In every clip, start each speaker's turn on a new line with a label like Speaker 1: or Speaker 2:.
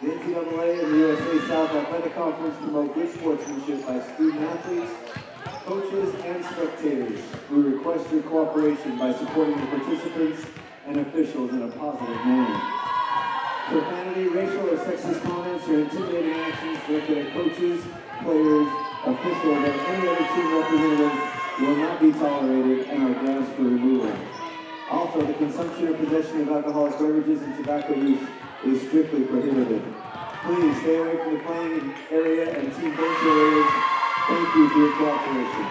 Speaker 1: The NCAA and the USA South Athletic Conference promote good sportsmanship by student-athletes, coaches, and spectators. We request your cooperation by supporting the participants and officials in a positive manner. Profanity, racial, or sexist comments or intimidating actions directed at coaches, players, officials, and any other team representatives will not be tolerated and are grounds for removal. Also, the consumption or possession of alcoholic beverages and tobacco use is strictly prohibited. Please stay away from the playing area and team bench areas. Thank you for your cooperation.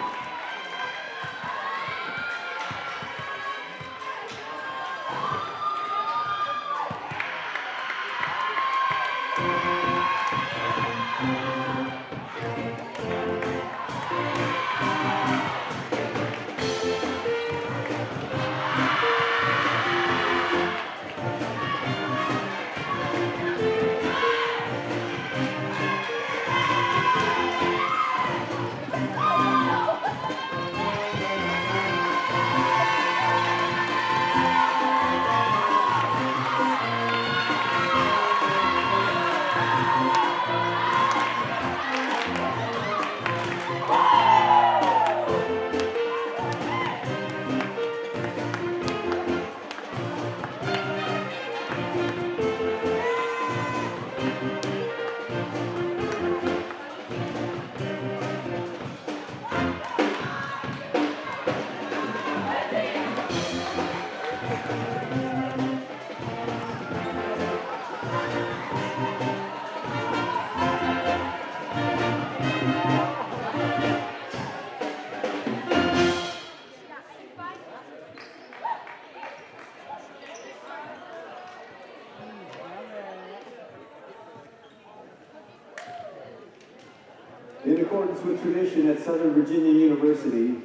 Speaker 1: In accordance with tradition at Southern Virginia University,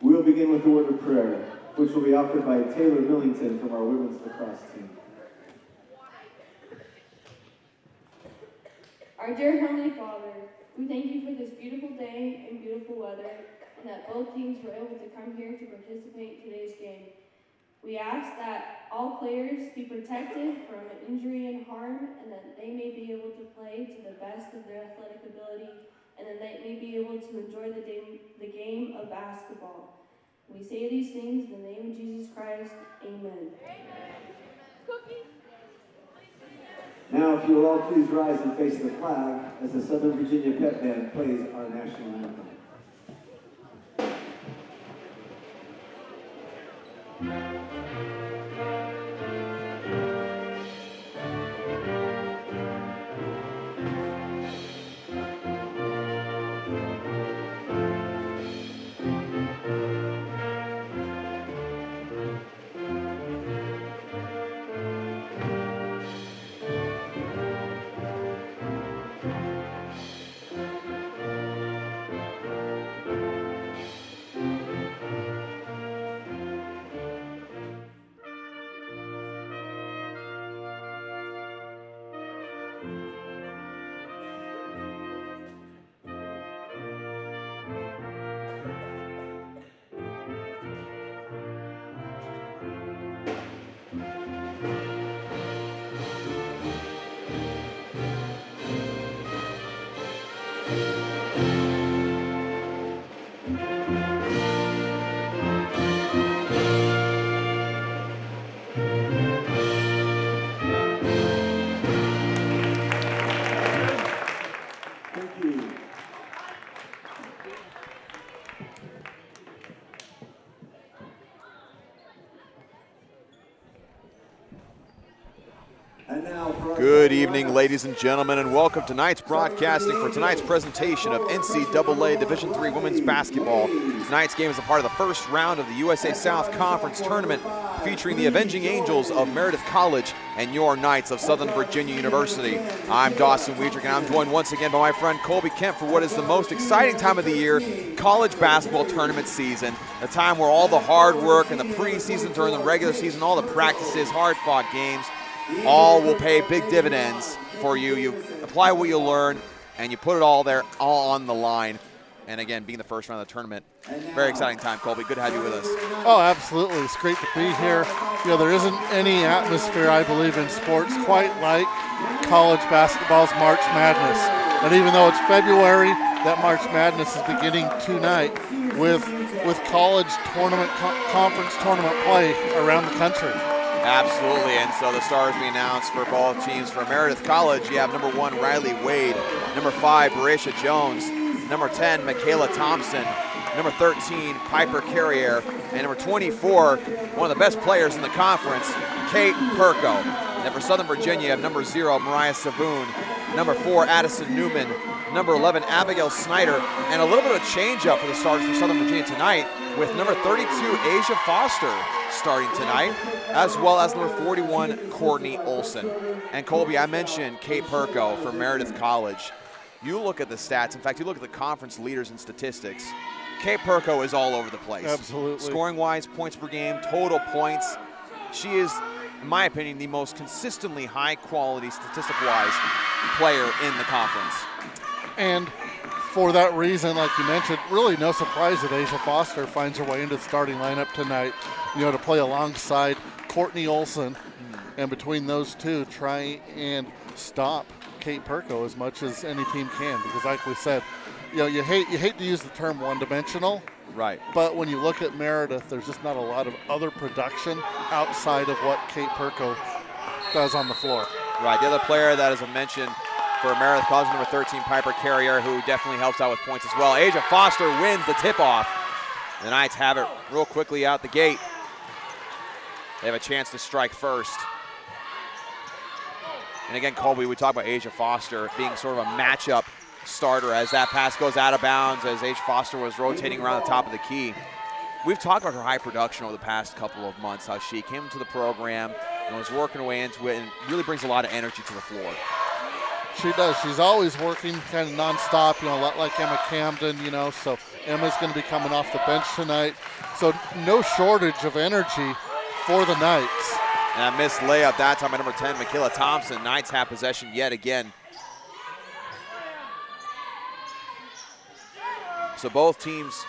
Speaker 1: we'll begin with a word of prayer, which will be offered by Taylor Millington from our women's lacrosse team.
Speaker 2: Our dear Heavenly Father, we thank you for this beautiful day and beautiful weather, and that both teams were able to come here to participate in today's game. We ask that all players be protected from injury and harm, and that they may be able to play to the best of their athletic ability, and that they may be able to enjoy the game of basketball. We say these things in the name of Jesus Christ. Amen.
Speaker 1: Now, if you will all please rise and face the flag as the Southern Virginia Pep Band plays our national anthem.
Speaker 3: Good evening, ladies and gentlemen, and welcome to tonight's broadcasting for tonight's presentation of NCAA Division III Women's Basketball. Tonight's game is a part of the first round of the USA South Conference Tournament, featuring the Avenging Angels of Meredith College and your Knights of Southern Virginia University. I'm Dawson Weidrich, and I'm joined once again by my friend Colby Kemp for what is the most exciting time of the year, college basketball tournament season, a time where all the hard work and the preseason during the regular season, all the practices, hard-fought games, all will pay big dividends for you. You apply what you learn, and you put it all there, all on the line. And again, being the first round of the tournament, very exciting time, Colby. Good to have you with us.
Speaker 4: Oh, absolutely. It's great to be here. You know, there isn't any atmosphere, I believe, in sports quite like college basketball's March Madness. And even though it's February, that March Madness is beginning tonight with college tournament, conference tournament play around the country.
Speaker 3: Absolutely, and so the stars we announced for both teams. For Meredith College, you have number 1, Riley Wade, number 5, Barisha Jones, number 10, Michaela Thompson, number 13, Piper Carrier, and number 24, one of the best players in the conference, Kate Perko. And for Southern Virginia, you have number 0, Mariah Savoon, number 4, Addison Newman, number 11, Abigail Snyder, and a little bit of a change-up for the starters for Southern Virginia tonight with number 32, Asia Foster, starting tonight, as well as number 41, Courtney Olson. And Colby, I mentioned Kate Perko for Meredith College. You look at the stats, in fact, you look at the conference leaders in statistics, Kate Perko is all over the place.
Speaker 4: Absolutely.
Speaker 3: Scoring-wise, points per game, total points. She is, in my opinion, the most consistently high-quality, statistic-wise player in the conference.
Speaker 4: And for that reason, like you mentioned, really no surprise that Asia Foster finds her way into the starting lineup tonight, you know, to play alongside Courtney Olson. And between those two, try and stop Kate Perko as much as any team can, because like we said, you know, you hate to use the term one-dimensional,
Speaker 3: right?
Speaker 4: But when you look at Meredith, there's just not a lot of other production outside of what Kate Perko does on the floor.
Speaker 3: Right. The other player that is a mention for Meredith College, number 13, Piper Carrier, who definitely helps out with points as well. Asia Foster wins the tip-off. The Knights have it real quickly out the gate. They have a chance to strike first. And again, Colby, we talk about Asia Foster being sort of a matchup starter as that pass goes out of bounds, as Asia Foster was rotating around the top of the key. We've talked about her high production over the past couple of months, how she came into the program and was working her way into it and really brings a lot of energy to the floor.
Speaker 4: She does. She's always working kind of nonstop, you know, a lot like Emma Camden, you know, so Emma's going to be coming off the bench tonight. So no shortage of energy for the Knights.
Speaker 3: And a missed layup that time by number 10, Michaela Thompson. Knights have possession yet again. So both teams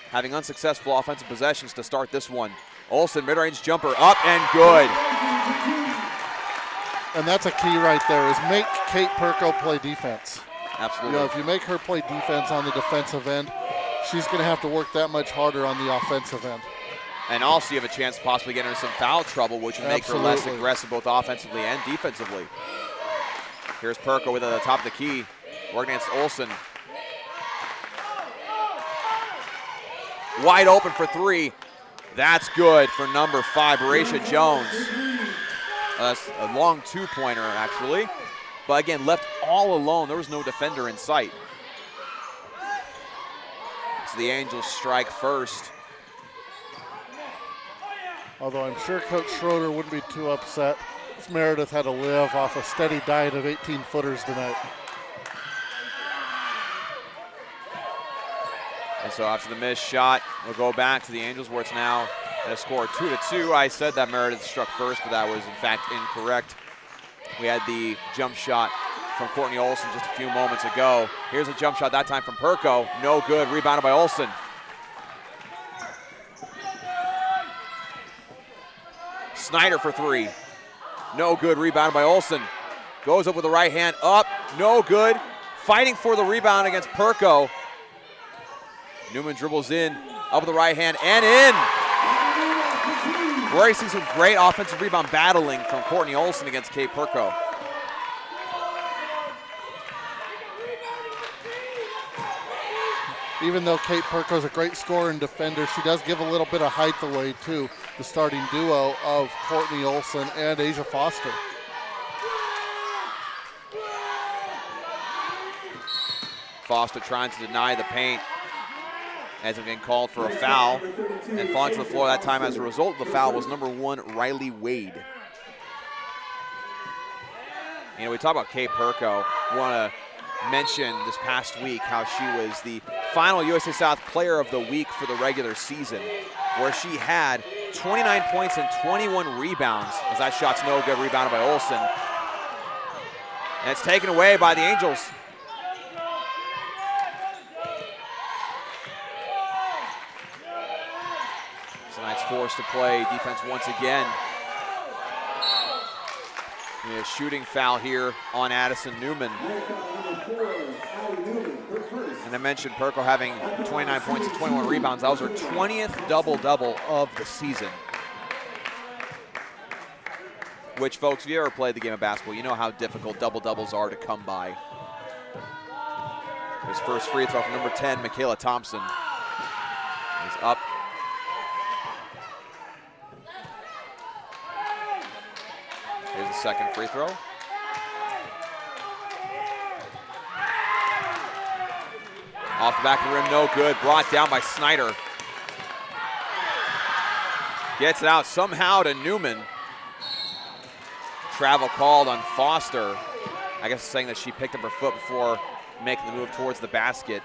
Speaker 3: having unsuccessful offensive possessions to start this one. Olsen, mid-range jumper, up and good.
Speaker 4: And that's a key right there, is make Kate Perko play defense.
Speaker 3: Absolutely.
Speaker 4: You know, if you make her play defense on the defensive end, she's going to have to work that much harder on the offensive end.
Speaker 3: And also you have a chance to possibly get into some foul trouble, which would make her less aggressive both offensively and defensively. Here's Perko with it at the top of the key, working against Olsen. Wide open for 3. That's good for number 5, Barisha Jones. That's a long 2-pointer, actually. But again, left all alone. There was no defender in sight. So the Angels strike first.
Speaker 4: Although I'm sure Coach Schroeder wouldn't be too upset if Meredith had to live off a steady diet of 18-footers tonight.
Speaker 3: And so after the missed shot, we'll go back to the Angels, where it's now at a score 2-2. I said that Meredith struck first, but that was in fact incorrect. We had the jump shot from Courtney Olson just a few moments ago. Here's a jump shot, that time from Perko. No good, rebounded by Olson. Snyder for 3. No good, rebounded by Olson. Goes up with the right hand, up, no good. Fighting for the rebound against Perko. Newman dribbles in, up with the right hand, and in. We're already seeing some great offensive rebound battling from Courtney Olson against Kate Perko.
Speaker 4: Even though Kate Perko is a great scorer and defender, she does give a little bit of height away to the starting duo of Courtney Olson and Asia Foster.
Speaker 3: Foster trying to deny the paint as it's been called for a foul, and falling to the floor that time as a result of the foul was number 1, Riley Wade. You know, we talk about Kate Perko. We want to mention this past week how she was the final USA South Player of the Week for the regular season, where she had 29 points and 21 rebounds, as that shot's no good, rebounded by Olson. And it's taken away by the Angels. forced to play defense once again. A shooting foul here on Addison Newman. And I mentioned Perko having 29 points and 21 rebounds. That was her 20th double-double of the season. Which, folks, if you ever played the game of basketball, you know how difficult double-doubles are to come by. His first free throw from number 10, Michaela Thompson, is up. Here's the second free throw. Off the back of the rim, no good. Brought down by Snyder. Gets it out somehow to Newman. Travel called on Foster. I guess saying that she picked up her foot before making the move towards the basket.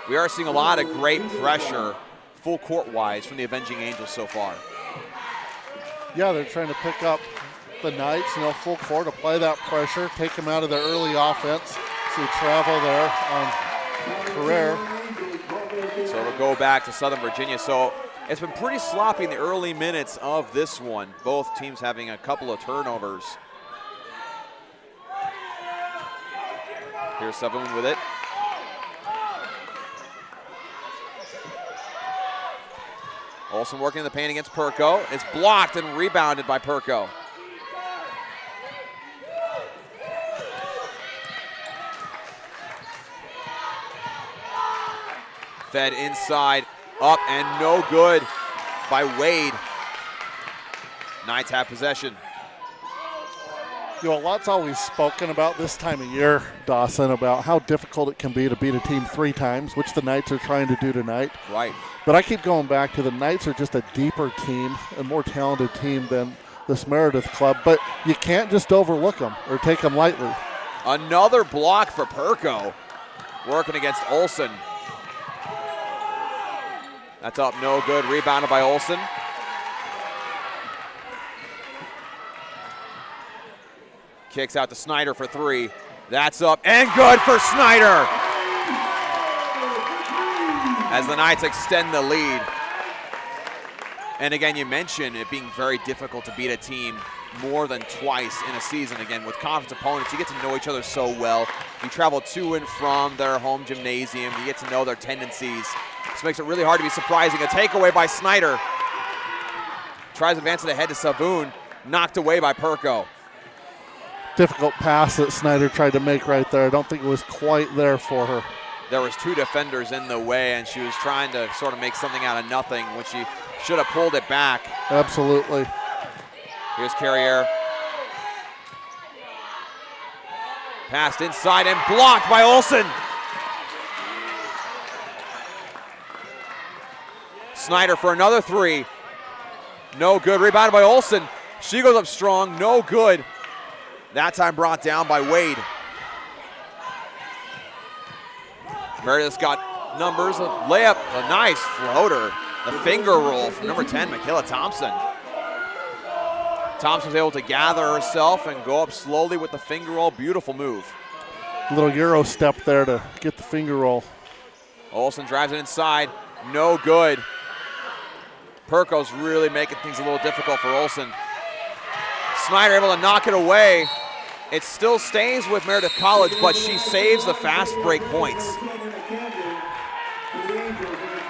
Speaker 3: We are seeing a lot of great pressure, full court-wise, from the Avenging Angels so far.
Speaker 4: Yeah, they're trying to pick up the Knights, full court, apply that pressure, take them out of their early offense. So travel there on Carrere.
Speaker 3: So it'll go back to Southern Virginia. So it's been pretty sloppy in the early minutes of this one. Both teams having a couple of turnovers. Here's Savoon with it. Olsen working in the paint against Perko. It's blocked and rebounded by Perko. Fed inside, up and no good by Wade. Knights have possession.
Speaker 4: A lot's always spoken about this time of year, Dawson, about how difficult it can be to beat a team 3 times, which the Knights are trying to do tonight.
Speaker 3: Right.
Speaker 4: But I keep going back to the Knights are just a deeper team, a more talented team than this Meredith club, but you can't just overlook them or take them lightly.
Speaker 3: Another block for Perko, working against Olsen. That's up, no good, rebounded by Olsen. Kicks out to Snyder for 3. That's up and good for Snyder. As the Knights extend the lead. And again, you mentioned it being very difficult to beat a team more than twice in a season. Again, with conference opponents, you get to know each other so well. You travel to and from their home gymnasium. You get to know their tendencies. This makes it really hard to be surprising. A takeaway by Snyder. Tries to advance it ahead to Savoon. Knocked away by Perko.
Speaker 4: Difficult pass that Snyder tried to make right there. I don't think it was quite there for her.
Speaker 3: There was 2 defenders in the way, and she was trying to sort of make something out of nothing when she should have pulled it back.
Speaker 4: Absolutely.
Speaker 3: Here's Carriere. Passed inside and blocked by Olsen. Snyder for another 3. No good. Rebounded by Olsen. She goes up strong. No good. That time brought down by Wade. Meredith's got numbers. A layup. A nice floater. The finger roll from number 10, Michaela Thompson. Thompson was able to gather herself and go up slowly with the finger roll. Beautiful move.
Speaker 4: Little Euro step there to get the finger roll.
Speaker 3: Olsen drives it inside. No good. Perko's really making things a little difficult for Olsen. Snyder able to knock it away. It still stays with Meredith College, but she saves the fast break points.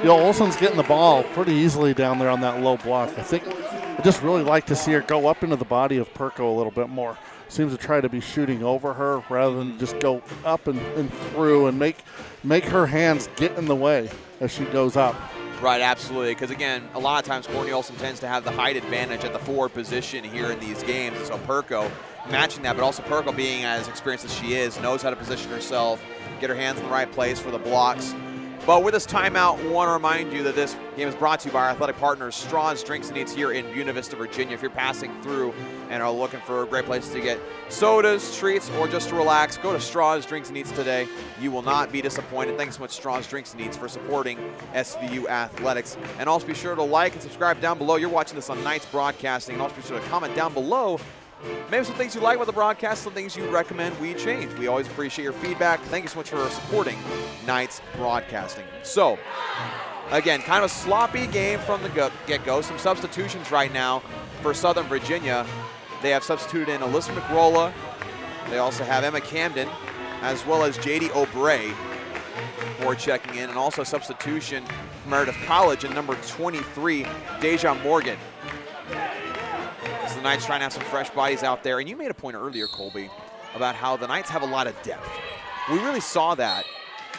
Speaker 4: Olsen's getting the ball pretty easily down there on that low block. I just really like to see her go up into the body of Perko a little bit more. Seems to try to be shooting over her rather than just go up and through and make her hands get in the way as she goes up.
Speaker 3: Right, absolutely, because again, a lot of times Courtney Olsen tends to have the height advantage at the forward position here in these games, and so Perko matching that, but also Perko being as experienced as she is, knows how to position herself, get her hands in the right place for the blocks. But with this timeout, we want to remind you that this game is brought to you by our athletic partners, Straugh's Drinks and Eats here in Buena Vista, Virginia. If you're passing through and are looking for a great place to get sodas, treats, or just to relax, go to Straugh's Drinks and Eats today. You will not be disappointed. Thanks so much, Straugh's Drinks and Eats, for supporting SVU Athletics. And also be sure to like and subscribe down below. You're watching this on Knights Broadcasting. And also be sure to comment down below maybe some things you like about the broadcast, some things you recommend we change. We always appreciate your feedback. Thank you so much for supporting Knights Broadcasting. So, Again, kind of a sloppy game from the get-go. Some substitutions right now for Southern Virginia. They have substituted in Alyssa McRolla. They also have Emma Camden, as well as J.D. O'Bray for checking in, and also substitution from Meredith College in number 23, Deja Morgan. So the Knights trying to have some fresh bodies out there. And you made a point earlier, Colby, about how the Knights have a lot of depth. We really saw that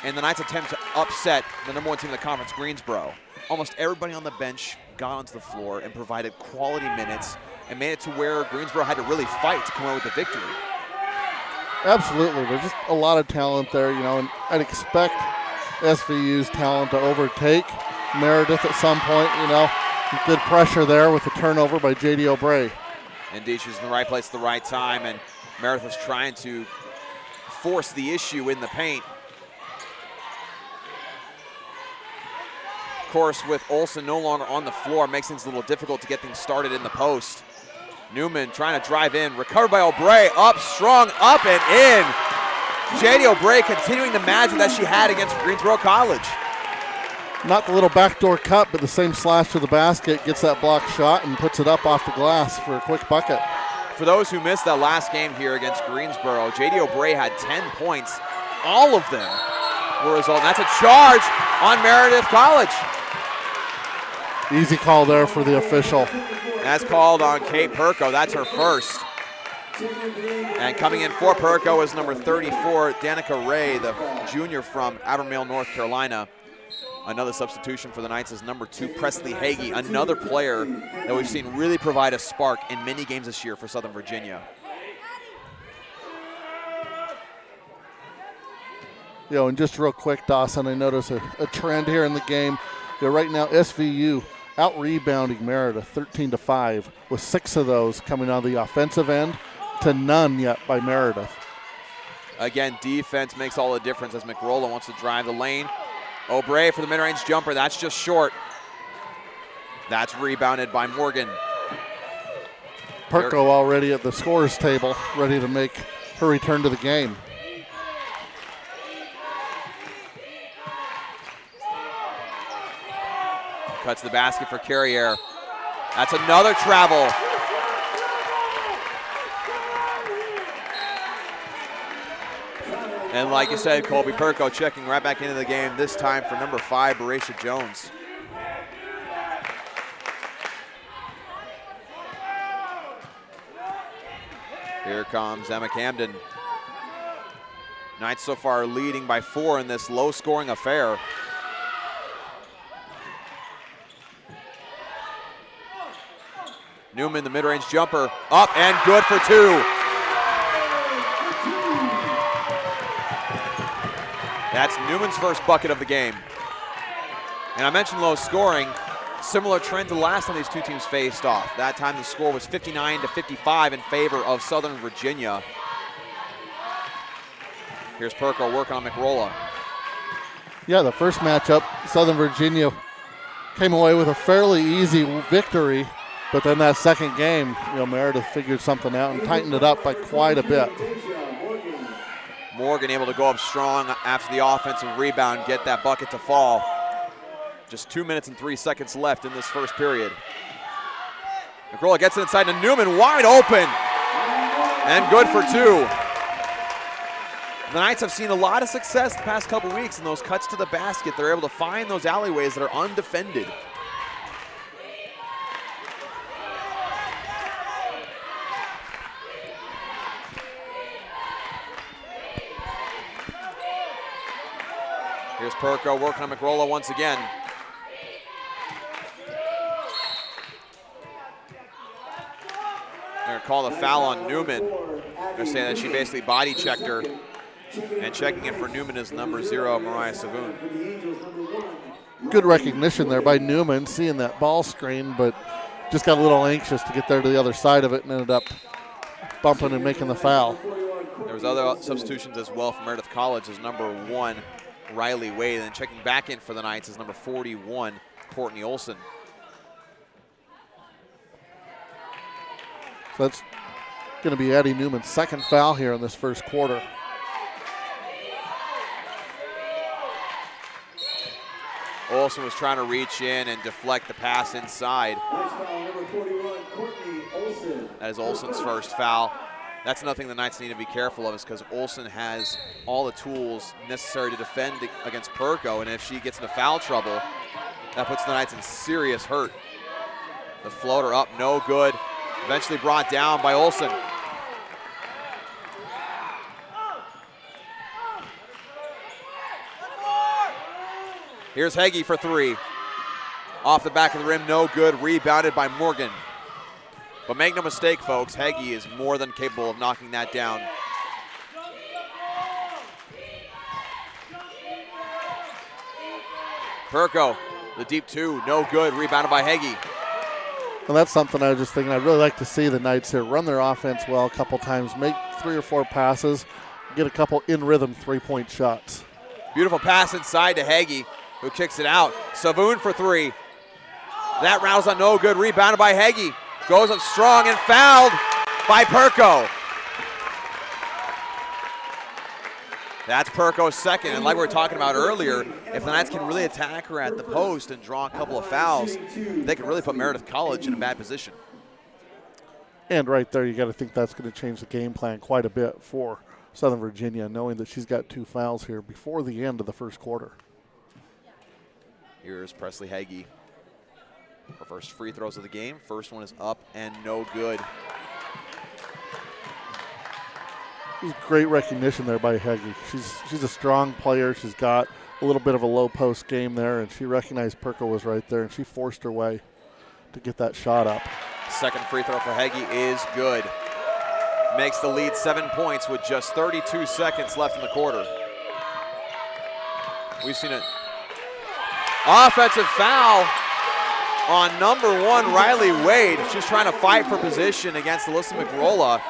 Speaker 3: in the Knights' attempt to upset the number 1 team in the conference, Greensboro. Almost everybody on the bench got onto the floor and provided quality minutes and made it to where Greensboro had to really fight to come out with the victory.
Speaker 4: Absolutely. There's just a lot of talent there, and I'd expect SVU's talent to overtake Meredith at some point, Good pressure there with the turnover by J.D. O'Bray.
Speaker 3: Indeed, she's in the right place at the right time, and Meredith was trying to force the issue in the paint. Of course, with Olsen no longer on the floor, it makes things a little difficult to get things started in the post. Newman trying to drive in, recovered by O'Bray, up strong, up and in. J.D. O'Bray continuing the magic that she had against Greensboro College.
Speaker 4: Not the little backdoor cut, but the same slash to the basket, gets that block shot and puts it up off the glass for a quick bucket.
Speaker 3: For those who missed that last game here against Greensboro, J.D. O'Bray had 10 points. All of them were a result. That's a charge on Meredith College.
Speaker 4: Easy call there for the official.
Speaker 3: That's called on Kate Perko. That's her first. And coming in for Perko is number 34, Danica Ray, the junior from Abermale, North Carolina. Another substitution for the Knights is number 2, Presley Hagee, another player that we've seen really provide a spark in many games this year for Southern Virginia.
Speaker 4: And just real quick, Dawson, I notice a trend here in the game. Right now, SVU out-rebounding Meredith 13-5, with 6 of those coming on the offensive end to none yet by Meredith.
Speaker 3: Again, defense makes all the difference as McRolla wants to drive the lane. O'Bray for the mid-range jumper. That's just short. That's rebounded by Morgan.
Speaker 4: Perko already at the scorer's table, ready to make her return to the game.
Speaker 3: Cuts the basket for Carrier. That's another travel. And like you said, Colby, Perko checking right back into the game, this time for number 5, Baracia Jones. Here comes Emma Camden. Knights so far leading by 4 in this low-scoring affair. Newman, the mid-range jumper, up and good for 2. That's Newman's first bucket of the game. And I mentioned low scoring, similar trend to the last time these two teams faced off. That time the score was 59-55 in favor of Southern Virginia. Here's Perko working on McRolla.
Speaker 4: Yeah, the first matchup, Southern Virginia came away with a fairly easy victory, but then that second game, Meredith figured something out and tightened it up by quite a bit.
Speaker 3: Morgan able to go up strong after the offensive rebound, get that bucket to fall. Just 2 minutes and 3 seconds left in this first period. McRolla gets it inside to Newman, wide open, and good for 2. The Knights have seen a lot of success the past couple weeks in those cuts to the basket. They're able to find those alleyways that are undefended. Here's Perko working on McRolla once again. They're going to call the foul on Newman. They're saying that she basically body checked her. And checking in for Newman is number 0, Mariah Savoon.
Speaker 4: Good recognition there by Newman, seeing that ball screen, but just got a little anxious to get there to the other side of it and ended up bumping and making the foul.
Speaker 3: There was other substitutions as well from Meredith College as number 1, Riley Wade, and checking back in for the Knights is number 41, Courtney Olsen.
Speaker 4: So that's going to be Addie Newman's second foul here in this first quarter.
Speaker 3: Olsen was trying to reach in and deflect the pass inside.
Speaker 1: Nice foul, number 41, Courtney Olsen.
Speaker 3: That is Olsen's first foul. That's another thing the Knights need to be careful of, is because Olsen has all the tools necessary to defend against Perko, and if she gets into foul trouble, that puts the Knights in serious hurt. The floater up, no good. Eventually brought down by Olsen. Here's Heggie for three. Off the back of the rim, no good. Rebounded by Morgan. But make no mistake, folks, Heggie is more than capable of knocking that down. Perko, the deep two, no good. Rebounded by Heggie.
Speaker 4: And that's something I was just thinking. I'd really like to see the Knights here run their offense well a couple times, make 3 or 4 passes, get a couple in-rhythm three-point shots.
Speaker 3: Beautiful pass inside to Heggie, who kicks it out. Savoon for three. That rounds on no good. Rebounded by Heggie. Goes up strong and fouled by Perko. That's Perko's second, and like we were talking about earlier, if the Knights can really attack her at the post and draw a couple of fouls, they can really put Meredith College in a bad position.
Speaker 4: And right there, you got to think that's going to change the game plan quite a bit for Southern Virginia, knowing that she's got 2 fouls here before the end of the first quarter.
Speaker 3: Here's Presley Heggie. Her first free throws of the game. First one is up and no good.
Speaker 4: Great recognition there by Heggie. She's a strong player. She's got a little bit of a low post game there, and she recognized Perko was right there, and she forced her way to get that shot up.
Speaker 3: Second free throw for Heggie is good. Makes the lead 7 points with just 32 seconds left in the quarter. We've seen it. Offensive foul on number 1, Riley Wade. She's trying to fight for position against Alyssa McRolla.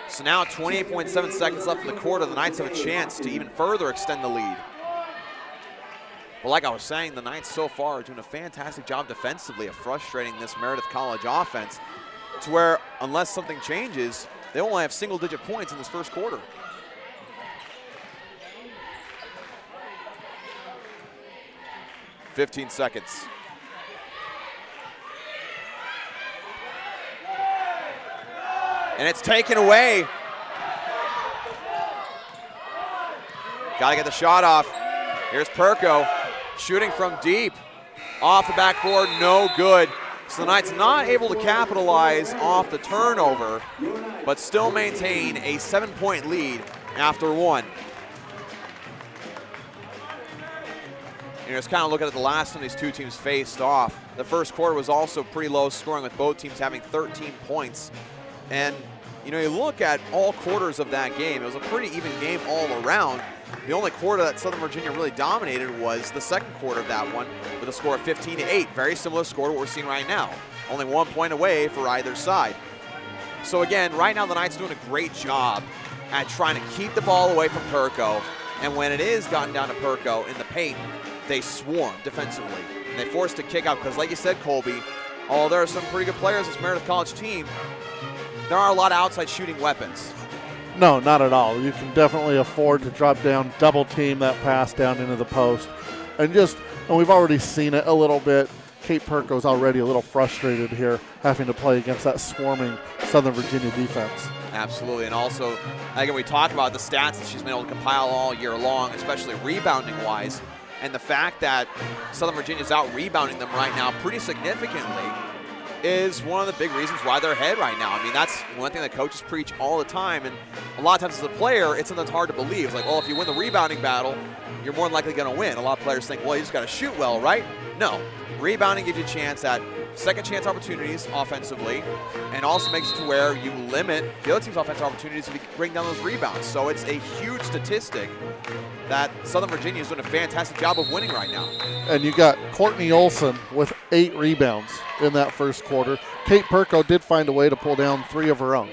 Speaker 3: So now 28.7 seconds left in the quarter. The Knights have a chance to even further extend the lead. But like I was saying, the Knights so far are doing a fantastic job defensively of frustrating this Meredith College offense to where, unless something changes, they only have single-digit points in this first quarter. $15 seconds. And it's taken away. Got to get the shot off. Here's Perko shooting from deep. Off the backboard, no good. So the Knights not able to capitalize off the turnover, but still maintain a 7-point lead after 1. You know, just kind of looking at the last time these two teams faced off. The first quarter was also pretty low scoring, with both teams having 13 points. And, you know, you look at all quarters of that game, it was a pretty even game all around. The only quarter that Southern Virginia really dominated was the second quarter of that one, with a score of 15-8. Very similar score to what we're seeing right now. Only 1 point away for either side. So again, right now the Knights doing a great job at trying to keep the ball away from Perko. And when it is gotten down to Perko in the paint, they swarm defensively. And they force the kick out because, like you said, Colby, although there are some pretty good players in this Meredith College team, there are a lot of outside shooting weapons.
Speaker 4: No, not at all. You can definitely afford to drop down, double team that pass down into the post. And we've already seen it a little bit. Kate Perko's already a little frustrated here having to play against that swarming Southern Virginia defense.
Speaker 3: Absolutely, and also, again, we talk about the stats that she's been able to compile all year long, especially rebounding-wise, and the fact that Southern Virginia's out-rebounding them right now pretty significantly is one of the big reasons why they're ahead right now. I mean, that's one thing that coaches preach all the time, and a lot of times as a player, it's something that's hard to believe. It's like, well, if you win the rebounding battle, you're more than likely going to win. A lot of players think, well, you just got to shoot well, right? No. Rebounding gives you a chance at second chance opportunities offensively, and also makes it to where you limit the other team's offensive opportunities if you bring down those rebounds. So it's a huge statistic that Southern Virginia is doing a fantastic job of winning right now. And
Speaker 4: you got Courtney Olsen with 8 rebounds in that first quarter. Kate Perko did find a way to pull down 3 of her own.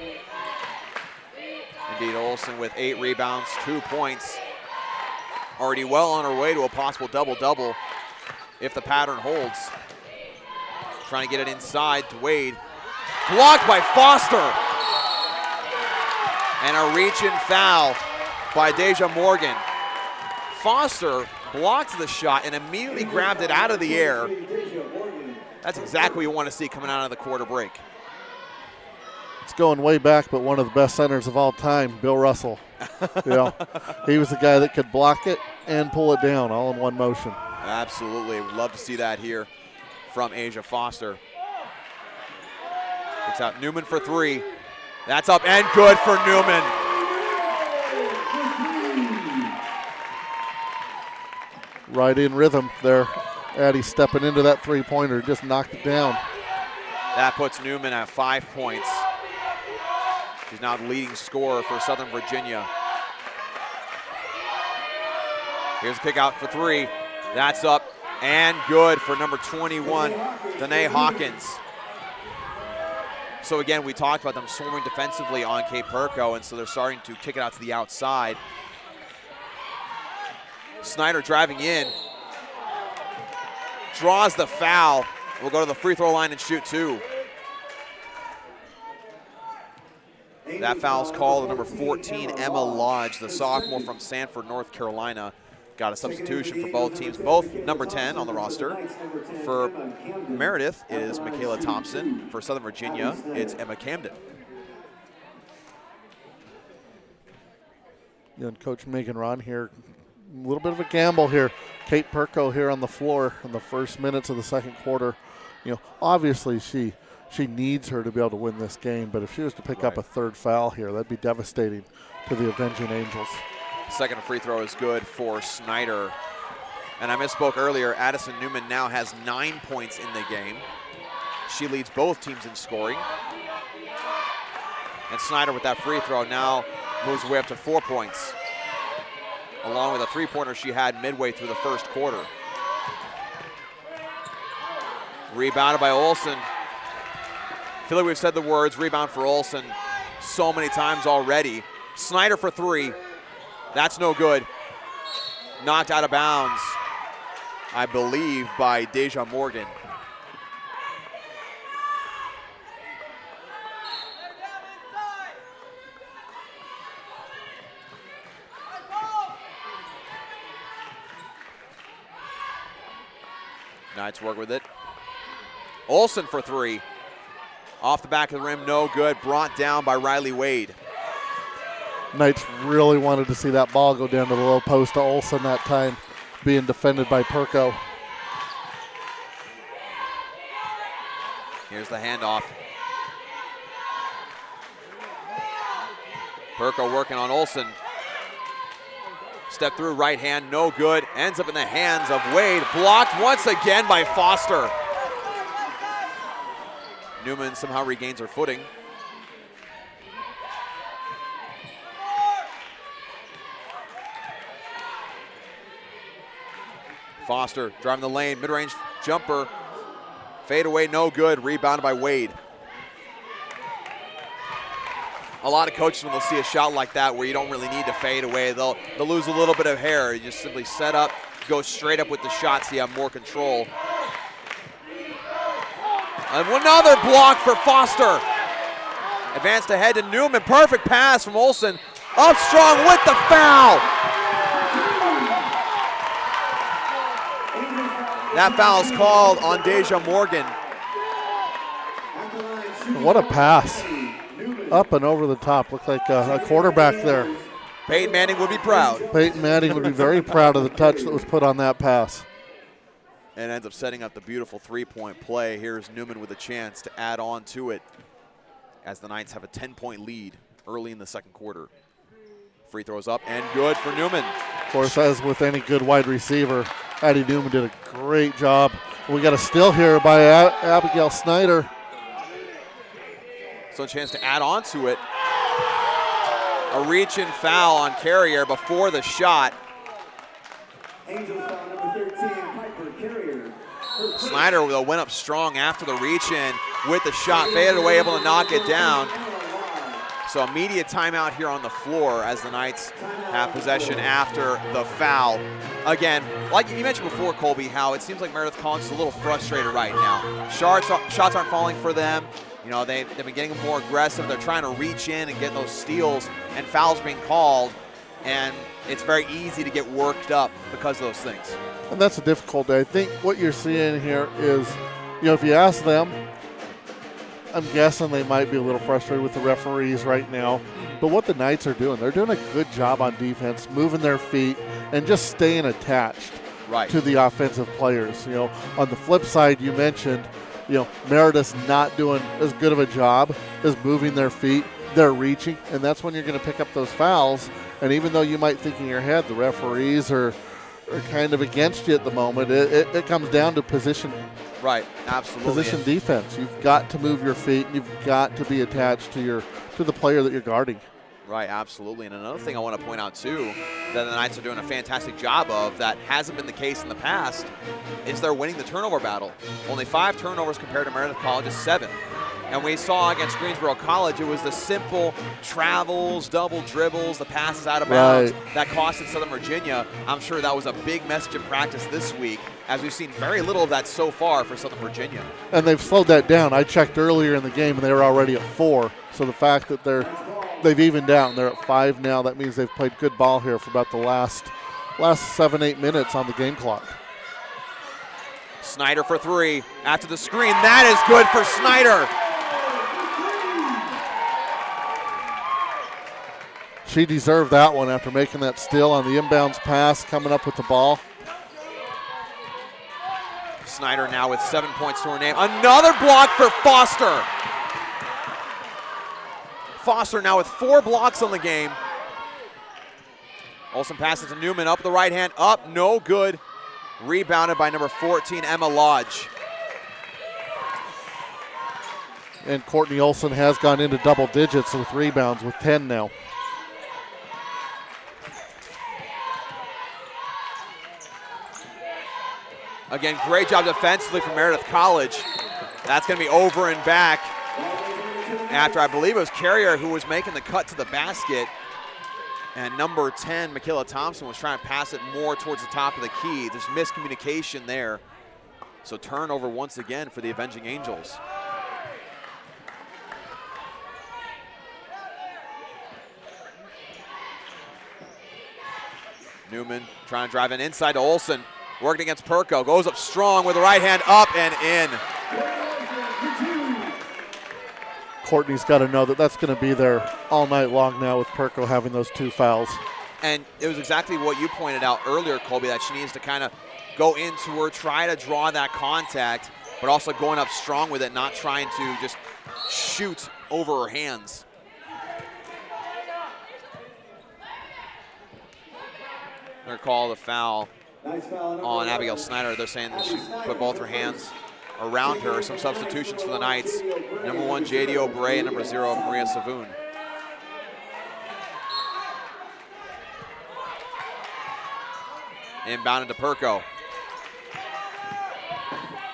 Speaker 3: Indeed, Olsen with 8 rebounds, 2 points. Already well on her way to a possible double-double if the pattern holds. Trying to get it inside to Wade. Blocked by Foster. And a reach-in foul by Deja Morgan. Foster blocked the shot and immediately grabbed it out of the air. That's exactly what you want to see coming out of the quarter break.
Speaker 4: It's going way back, but one of the best centers of all time, Bill Russell. He was the guy that could block it and pull it down all in one motion.
Speaker 3: Absolutely. Would love to see that here from Asia Foster. It's out Newman for three. That's up and good for Newman.
Speaker 4: Right in rhythm there. Addie stepping into that three-pointer, just knocked it down.
Speaker 3: That puts Newman at 5 points. He's now the leading scorer for Southern Virginia. Here's a kick out for three. That's up and good for number 21, Danae Hawkins. So again, we talked about them swarming defensively on Cape Perco, and so they're starting to kick it out to the outside. Snyder driving in, draws the foul. Will go to the free throw line and shoot two. That foul's called on number 14, Emma Lodge, the sophomore from Sanford, North Carolina. Got a substitution for both teams, both number 10 on the roster. For Meredith is Michaela Thompson. For Southern Virginia, it's Emma Camden.
Speaker 4: And Coach Megan Ron here, a little bit of a gamble here. Kate Perko here on the floor in the first minutes of the second quarter. Obviously she needs her to be able to win this game, but if she was to pick up a third foul here, that'd be devastating to the Avenging Angels.
Speaker 3: Second free throw is good for Snyder. And I misspoke earlier, Addison Newman now has 9 points in the game. She leads both teams in scoring. And Snyder with that free throw now moves way up to 4 points, along with a three-pointer she had midway through the first quarter. Rebounded by Olsen. I feel like we've said the words rebound for Olsen so many times already. Snyder for three. That's no good. Knocked out of bounds, I believe, by Deja Morgan. Knights work with it. Olsen for three. Off the back of the rim, no good. Brought down by Riley Wade.
Speaker 4: Knights really wanted to see that ball go down to the low post to Olsen that time, being defended by Perko.
Speaker 3: Here's the handoff. Perko working on Olsen. Step through right hand, no good. Ends up in the hands of Wade. Blocked once again by Foster. Newman somehow regains her footing. Foster driving the lane, mid-range jumper. Fade away, no good. Rebounded by Wade. A lot of coaches, when they'll see a shot like that where you don't really need to fade away, they'll lose a little bit of hair. You just simply set up, go straight up with the shot so you have more control. And another block for Foster. Advanced ahead to Newman. Perfect pass from Olsen. Up strong with the foul. That foul is called on Deja Morgan.
Speaker 4: What a pass. Up and over the top. Looked like a quarterback there.
Speaker 3: Peyton Manning would be proud.
Speaker 4: Peyton Manning would be very proud of the touch that was put on that pass.
Speaker 3: And ends up setting up the beautiful three-point play. Here's Newman with a chance to add on to it as the Knights have a 10-point lead early in the second quarter. Free throws up and good for Newman.
Speaker 4: Of course, as with any good wide receiver, Addie Newman did a great job. We got a steal here by Abigail Snyder.
Speaker 3: So a chance to add on to it. A reach-in foul on Carrier before the shot.
Speaker 1: Angels foul number 13, Piper Carrier.
Speaker 3: Snyder went up strong after the reach-in with the shot, faded away, able to knock it down. So immediate timeout here on the floor as the Knights have possession after the foul. Again, like you mentioned before, Colby, how it seems like Meredith Collins is a little frustrated right now. Shots aren't falling for them. You know, they've been getting more aggressive. They're trying to reach in and get those steals, and fouls being called. and it's very easy to get worked up because of those things.
Speaker 4: And that's a difficult day. I think what you're seeing here is, if you ask them, I'm guessing they might be a little frustrated with the referees right now. But what the Knights are doing, they're doing a good job on defense, moving their feet, and just staying attached to the offensive players. On the flip side, you mentioned, Meredith's not doing as good of a job as moving their feet. They're reaching, and that's when you're going to pick up those fouls. And even though you might think in your head the referees are kind of against you at the moment, it comes down to position.
Speaker 3: Right, absolutely.
Speaker 4: Position defense. You've got to move your feet, and you've got to be attached to the player that you're guarding.
Speaker 3: Right, absolutely. And another thing I want to point out, too, that the Knights are doing a fantastic job of that hasn't been the case in the past, is they're winning the turnover battle. Only 5 turnovers compared to Meredith College's 7. And we saw against Greensboro College, it was the simple travels, double dribbles, the passes out of bounds that costed Southern Virginia. I'm sure that was a big message in practice this week, as we've seen very little of that so far for Southern Virginia.
Speaker 4: And they've slowed that down. I checked earlier in the game, and they were already at 4. So the fact that they've evened out, they're at 5 now, that means they've played good ball here for about the last 7-8 minutes on the game clock.
Speaker 3: Snyder for 3 after the screen. That is good for Snyder.
Speaker 4: She deserved that one after making that steal on the inbounds pass, coming up with the ball.
Speaker 3: Snyder now with 7 points to her name. Another block for Foster. Foster now with 4 blocks on the game. Olsen passes to Newman, up the right hand, up, no good. Rebounded by number 14, Emma Lodge.
Speaker 4: And Courtney Olsen has gone into double digits with rebounds with 10 now.
Speaker 3: Again, great job defensively from Meredith College. That's going to be over and back after I believe it was Carrier who was making the cut to the basket. And number 10, Michaela Thompson, was trying to pass it more towards the top of the key. There's miscommunication there. So turnover once again for the Avenging Angels. Newman trying to drive in inside to Olsen. Working against Perko, goes up strong with the right hand, up and in.
Speaker 4: Courtney's got to know that that's going to be there all night long now with Perko having those 2 fouls.
Speaker 3: And it was exactly what you pointed out earlier, Colby, that she needs to kind of go into her, try to draw that contact, but also going up strong with it, not trying to just shoot over her hands. They're called the foul on Abigail Snyder. They're saying that she put both her hands around her. Some substitutions for the Knights. Number 1, J.D. O'Bray, and number 0, Maria Savoon. Inbounded to Perko.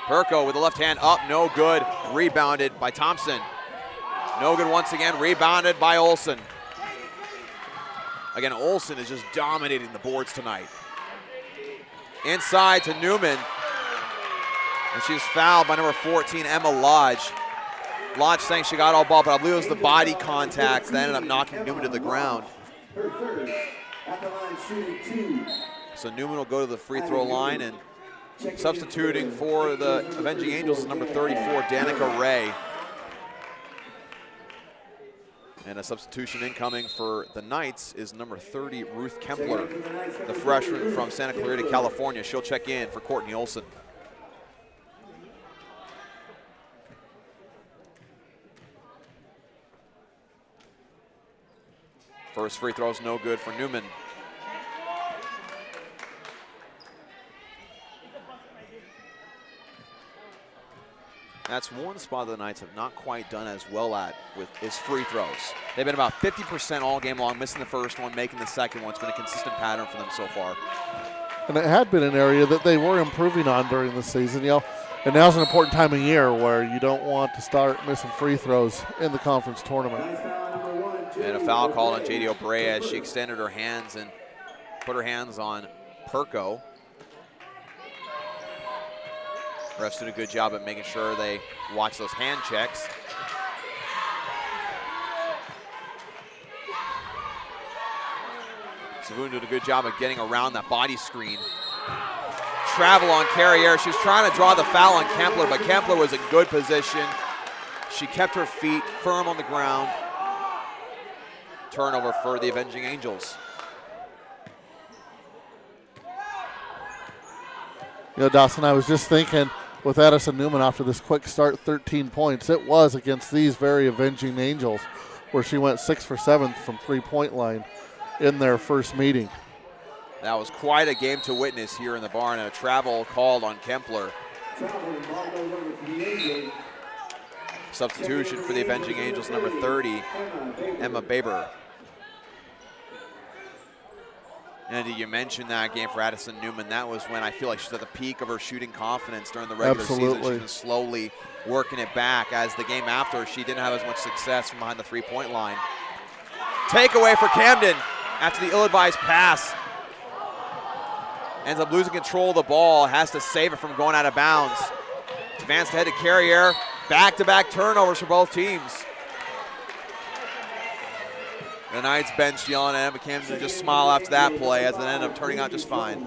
Speaker 3: Perko with the left hand up, no good. Rebounded by Thompson. No good once again, rebounded by Olsen. Again, Olsen is just dominating the boards tonight. Inside to Newman. And she's fouled by number 14, Emma Lodge. Lodge saying she got all ball, but I believe it was the body contact that ended up knocking Newman to the ground. So Newman will go to the free throw line, and substituting for the Avenging Angels is number 34, Danica Ray. And a substitution incoming for the Knights is number 30, Ruth Kempler, the freshman from Santa Clarita, California. She'll check in for Courtney Olsen. First free throw is no good for Newman. That's one spot that the Knights have not quite done as well at with his free throws. They've been about 50% all game long, missing the first one, making the second one. It's been a consistent pattern for them so far.
Speaker 4: And it had been an area that they were improving on during the season, and now's an important time of year where you don't want to start missing free throws in the conference tournament.
Speaker 3: And a foul call on J.D. O'Bray as she extended her hands and put her hands on Perko. Refs did a good job at making sure they watch those hand checks. Savoon did a good job of getting around that body screen. Travel on Carriere. She was trying to draw the foul on Kempler, but Kempler was in good position. She kept her feet firm on the ground. Turnover for the Avenging Angels.
Speaker 4: You know, Dawson, I was just thinking with Addison Newman after this quick start, 13 points, it was against these very Avenging Angels where she went 6 for 7 from three-point line in their first meeting.
Speaker 3: That was quite a game to witness here in the barn, and a travel called on Kempler. Substitution for the Avenging Angels, number 30, Emma Baber. And you mentioned that game for Addison Newman. That was when I feel like she's at the peak of her shooting confidence during the regular season. She's been slowly working it back. As the game after, she didn't have as much success from behind the three-point line. Takeaway for Camden after the ill-advised pass. Ends up losing control of the ball, has to save it from going out of bounds. Advanced ahead to Carriere. Back-to-back turnovers for both teams. The Knights bench yelling at Emma Camden to just smile after that play, as it ended up turning out just fine.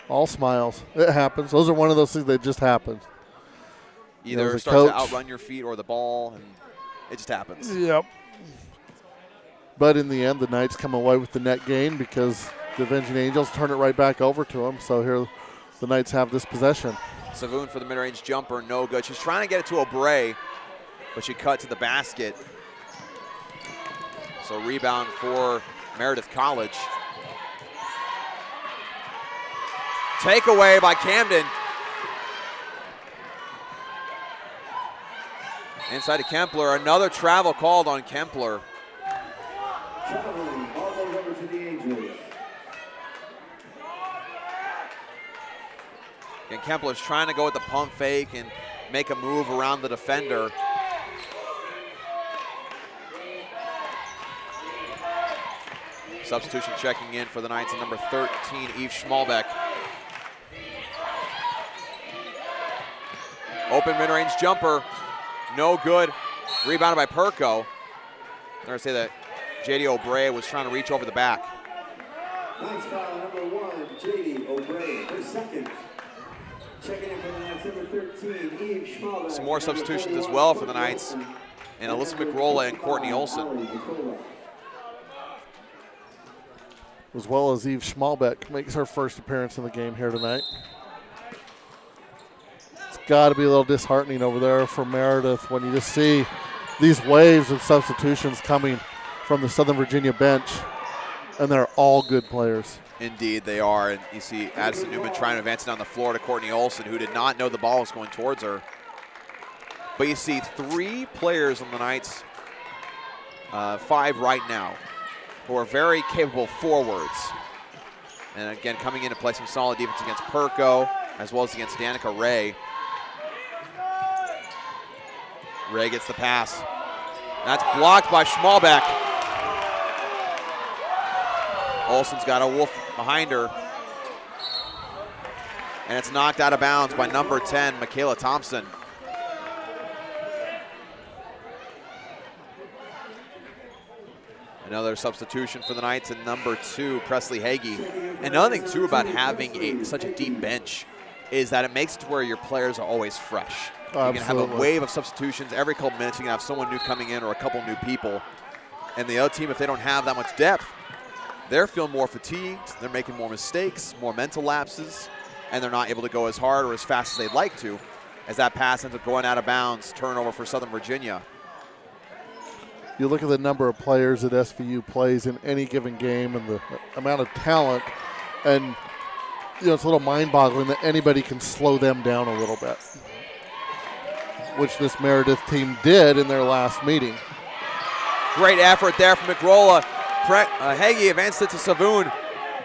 Speaker 4: All smiles. It happens. Those are one of those things that just happen.
Speaker 3: Either it starts to outrun your feet or the ball, and it just happens.
Speaker 4: Yep. But in the end, the Knights come away with the net gain because the Avenging Angels turn it right back over to them. So here the Knights have this possession.
Speaker 3: Savoon for the mid-range jumper, no good. She's trying to get it to O'Bray, but she cut to the basket. So rebound for Meredith College. Takeaway by Camden. Inside to Kempler, another travel called on Kempler.
Speaker 1: Traveling, ball goes over to the Angels.
Speaker 3: And Kempler's trying to go with the pump fake and make a move around the defender. Substitution checking in for the Knights at number 13, Eve Schmalbeck. Open mid-range jumper, no good. Rebounded by Perko. I'm going to say that J.D. O'Bray was trying to reach over the back.
Speaker 1: Knights foul number 1, J.D. O'Bray, her second. Checking in for the Knights, number 13, Eve Schmalbeck.
Speaker 3: Some more substitutions as well for the Knights, and Alyssa McRolla and Courtney Olson.
Speaker 4: As well as Eve Schmalbeck makes her first appearance in the game here tonight. It's got to be a little disheartening over there for Meredith when you just see these waves of substitutions coming from the Southern Virginia bench, and they're all good players.
Speaker 3: Indeed, they are. And you see Addison Newman trying to advance down the floor to Courtney Olson, who did not know the ball was going towards her. But you see 3 players on the Knights, 5 right now, who are very capable forwards. And again, coming in to play some solid defense against Perko, as well as against Danica Ray. Ray gets the pass. That's blocked by Schmalbeck. Olsen's got a wolf behind her. And it's knocked out of bounds by number 10, Michaela Thompson. Another substitution for the Knights in number 2, Presley Hagee. Another thing, too, about having such a deep bench is that it makes it to where your players are always fresh. You can have a wave of substitutions every couple minutes. You can have someone new coming in or a couple new people. And the other team, if they don't have that much depth, they're feeling more fatigued, they're making more mistakes, more mental lapses, and they're not able to go as hard or as fast as they'd like to, as that pass ends up going out of bounds, turnover for Southern Virginia.
Speaker 4: You look at the number of players that SVU plays in any given game and the amount of talent, and it's a little mind-boggling that anybody can slow them down a little bit, which this Meredith team did in their last meeting.
Speaker 3: Great effort there from McRolla. Hagee advanced it to Savoon,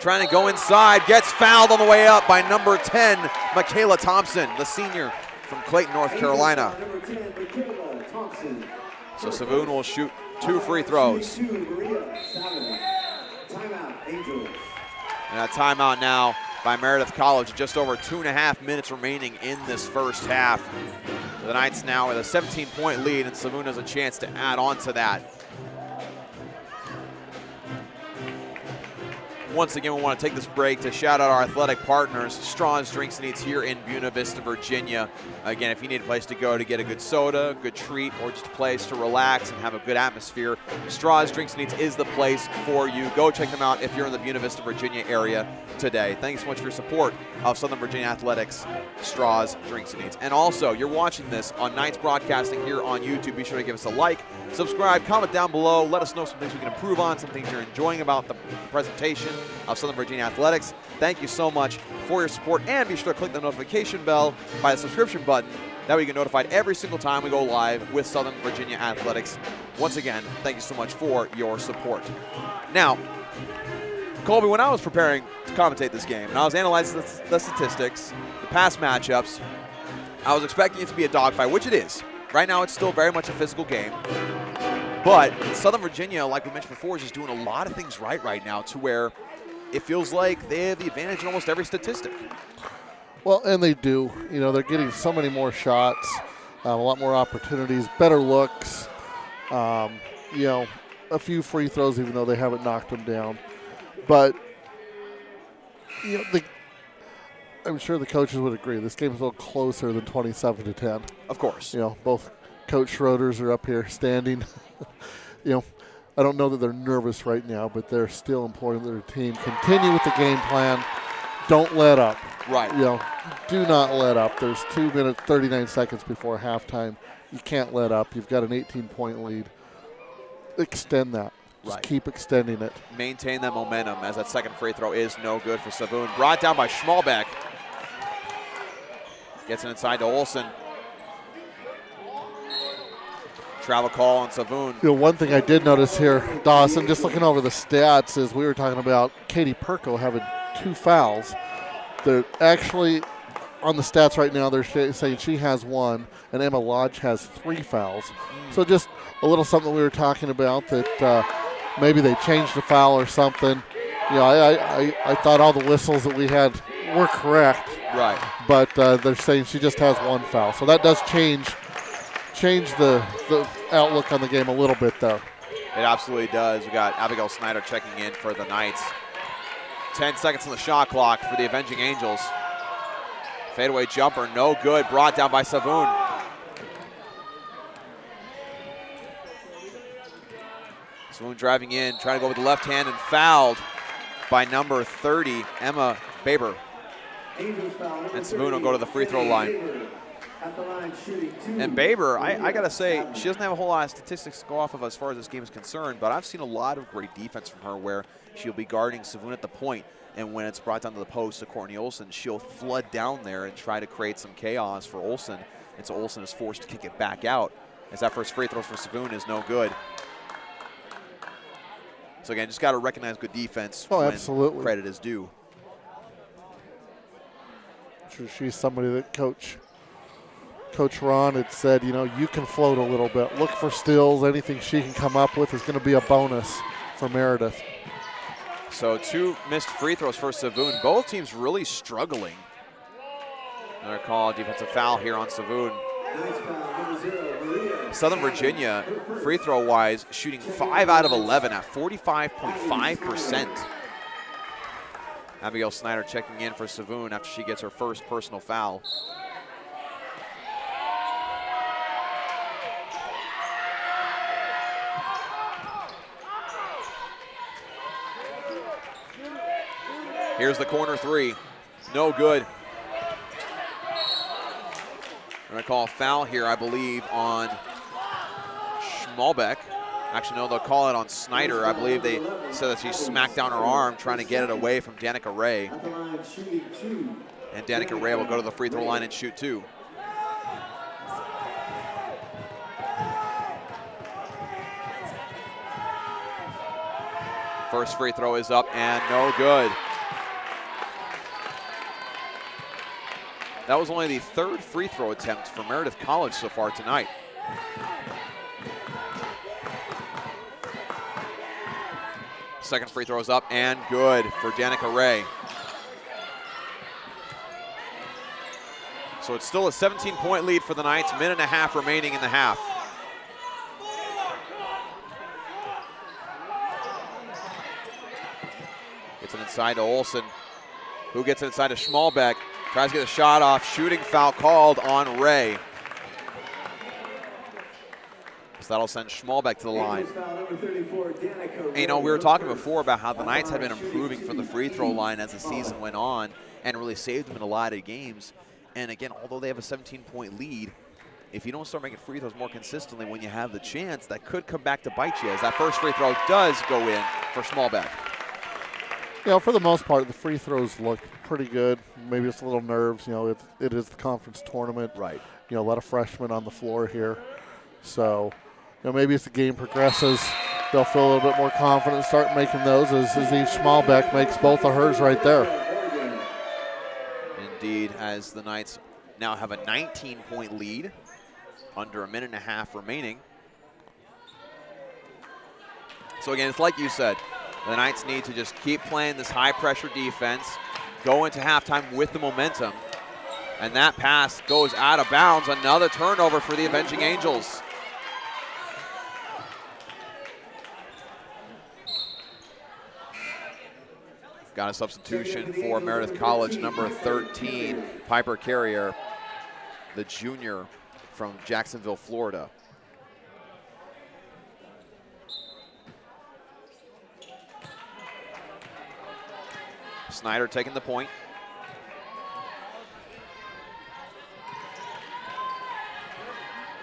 Speaker 3: trying to go inside, gets fouled on the way up by number 10, Michaela Thompson, the senior from Clayton, North Carolina. So Savoon will shoot 2 free throws. And a timeout now by Meredith College. Just over 2.5 minutes remaining in this first half. The Knights now with a 17-point lead, and Savoon has a chance to add on to that. Once again, we want to take this break to shout out our athletic partners, Straws Drinks and Eats here in Buena Vista, Virginia. Again, if you need a place to go to get a good soda, good treat, or just a place to relax and have a good atmosphere, Straws Drinks and Eats is the place for you. Go check them out if you're in the Buena Vista, Virginia area today. Thanks so much for your support of Southern Virginia Athletics, Straws Drinks and Eats. And also, you're watching this on Knights Broadcasting here on YouTube. Be sure to give us a like, subscribe, comment down below. Let us know some things we can improve on, some things you're enjoying about the presentation of Southern Virginia Athletics. Thank you so much for your support, and be sure to click the notification bell by the subscription button. That way you get notified every single time we go live with Southern Virginia Athletics. Once again, thank you so much for your support. Now, Colby, when I was preparing to commentate this game, and I was analyzing the statistics, the past matchups, I was expecting it to be a dogfight, which it is. Right now, it's still very much a physical game. But Southern Virginia, like we mentioned before, is just doing a lot of things right now to where it feels like they have the advantage in almost every statistic.
Speaker 4: Well, and they do. You know, they're getting so many more shots, a lot more opportunities, better looks, you know, a few free throws, even though they haven't knocked them down. But, you know, I'm sure the coaches would agree. This game is a little closer than 27-10.
Speaker 3: Of course.
Speaker 4: You know, both Coach Schroeders are up here standing. You know, I don't know that they're nervous right now, but they're still imploring their team. Continue with the game plan. Don't let up.
Speaker 3: Right.
Speaker 4: You know, do not let up. There's 2 minutes, 39 seconds before halftime. You can't let up. You've got an 18-point lead. Extend that. Just keep extending it.
Speaker 3: Maintain that momentum, as that second free throw is no good for Savoon. Brought down by Schmalbeck. Gets it inside to Olsen. Travel call on Savoon.
Speaker 4: You know, one thing I did notice here, Dawson, just looking over the stats, is we were talking about Katie Perko having 2 fouls. They're actually, on the stats right now, they're saying she has 1, and Emma Lodge has 3 fouls. So just a little something we were talking about, that maybe they changed the foul or something. You know, I thought all the whistles that we had were correct.
Speaker 3: Right.
Speaker 4: But they're saying she just has 1 foul. So that does change the outlook on the game a little bit there.
Speaker 3: It absolutely does. We got Abigail Snyder checking in for the Knights. 10 seconds on the shot clock for the Avenging Angels. Fadeaway jumper, no good. Brought down by Savoon. Savoon driving in, trying to go with the left hand, and fouled by number 30, Emma Baber. And Savoon will go to the free throw line. And Baber, I got to say, she doesn't have a whole lot of statistics to go off of as far as this game is concerned, but I've seen a lot of great defense from her where she'll be guarding Savoon at the point, and when it's brought down to the post to Courtney Olsen, she'll flood down there and try to create some chaos for Olsen, and so Olsen is forced to kick it back out as that first free throw for Savoon is no good. So again, just got to recognize good defense when
Speaker 4: absolutely.
Speaker 3: Credit is due.
Speaker 4: She's somebody that Coach Ron had said, you know, you can float a little bit. Look for steals. Anything she can come up with is going to be a bonus for Meredith.
Speaker 3: So 2 missed free throws for Savoon. Both teams really struggling. Another call, defensive foul here on Savoon. Southern Virginia, free throw-wise, shooting 5 out of 11 at 45.5%. Abigail Snyder checking in for Savoon after she gets her first personal foul. Here's the corner 3. No good. They're going to call a foul here, I believe, on Schmalbeck. Actually, no, they'll call it on Snyder. I believe they said that she smacked down her arm trying to get it away from Danica Ray. And Danica Ray will go to the free throw line and shoot 2. First free throw is up and no good. That was only the 3rd free throw attempt for Meredith College so far tonight. Second free throw is up and good for Danica Ray. So it's still a 17-point lead for the Knights, minute and a half remaining in the half. Gets it inside to Olsen, who gets it inside to Schmalbeck. Tries to get the shot off. Shooting foul called on Ray. So that'll send Schmalbeck to the line. And, you know, we were talking before about how the Knights had been improving from the free throw line as the season went on and really saved them in a lot of games. And again, although they have a 17-point lead, if you don't start making free throws more consistently when you have the chance, that could come back to bite you, as that first free throw does go in for Schmalbeck.
Speaker 4: You know, for the most part, the free throws look pretty good. Maybe it's a little nerves. You know, it is the conference tournament.
Speaker 3: Right.
Speaker 4: You know, a lot of freshmen on the floor here. So, you know, maybe as the game progresses, they'll feel a little bit more confident, start making those as Eve Schmalbeck makes both of hers right there.
Speaker 3: Indeed, as the Knights now have a 19-point lead, under a minute and a half remaining. So again, it's like you said, the Knights need to just keep playing this high-pressure defense, go into halftime with the momentum, and that pass goes out of bounds. Another turnover for the Avenging Angels. Got a substitution for Meredith College, number 13, Piper Carrier, the junior from Jacksonville, Florida. Snyder taking the point.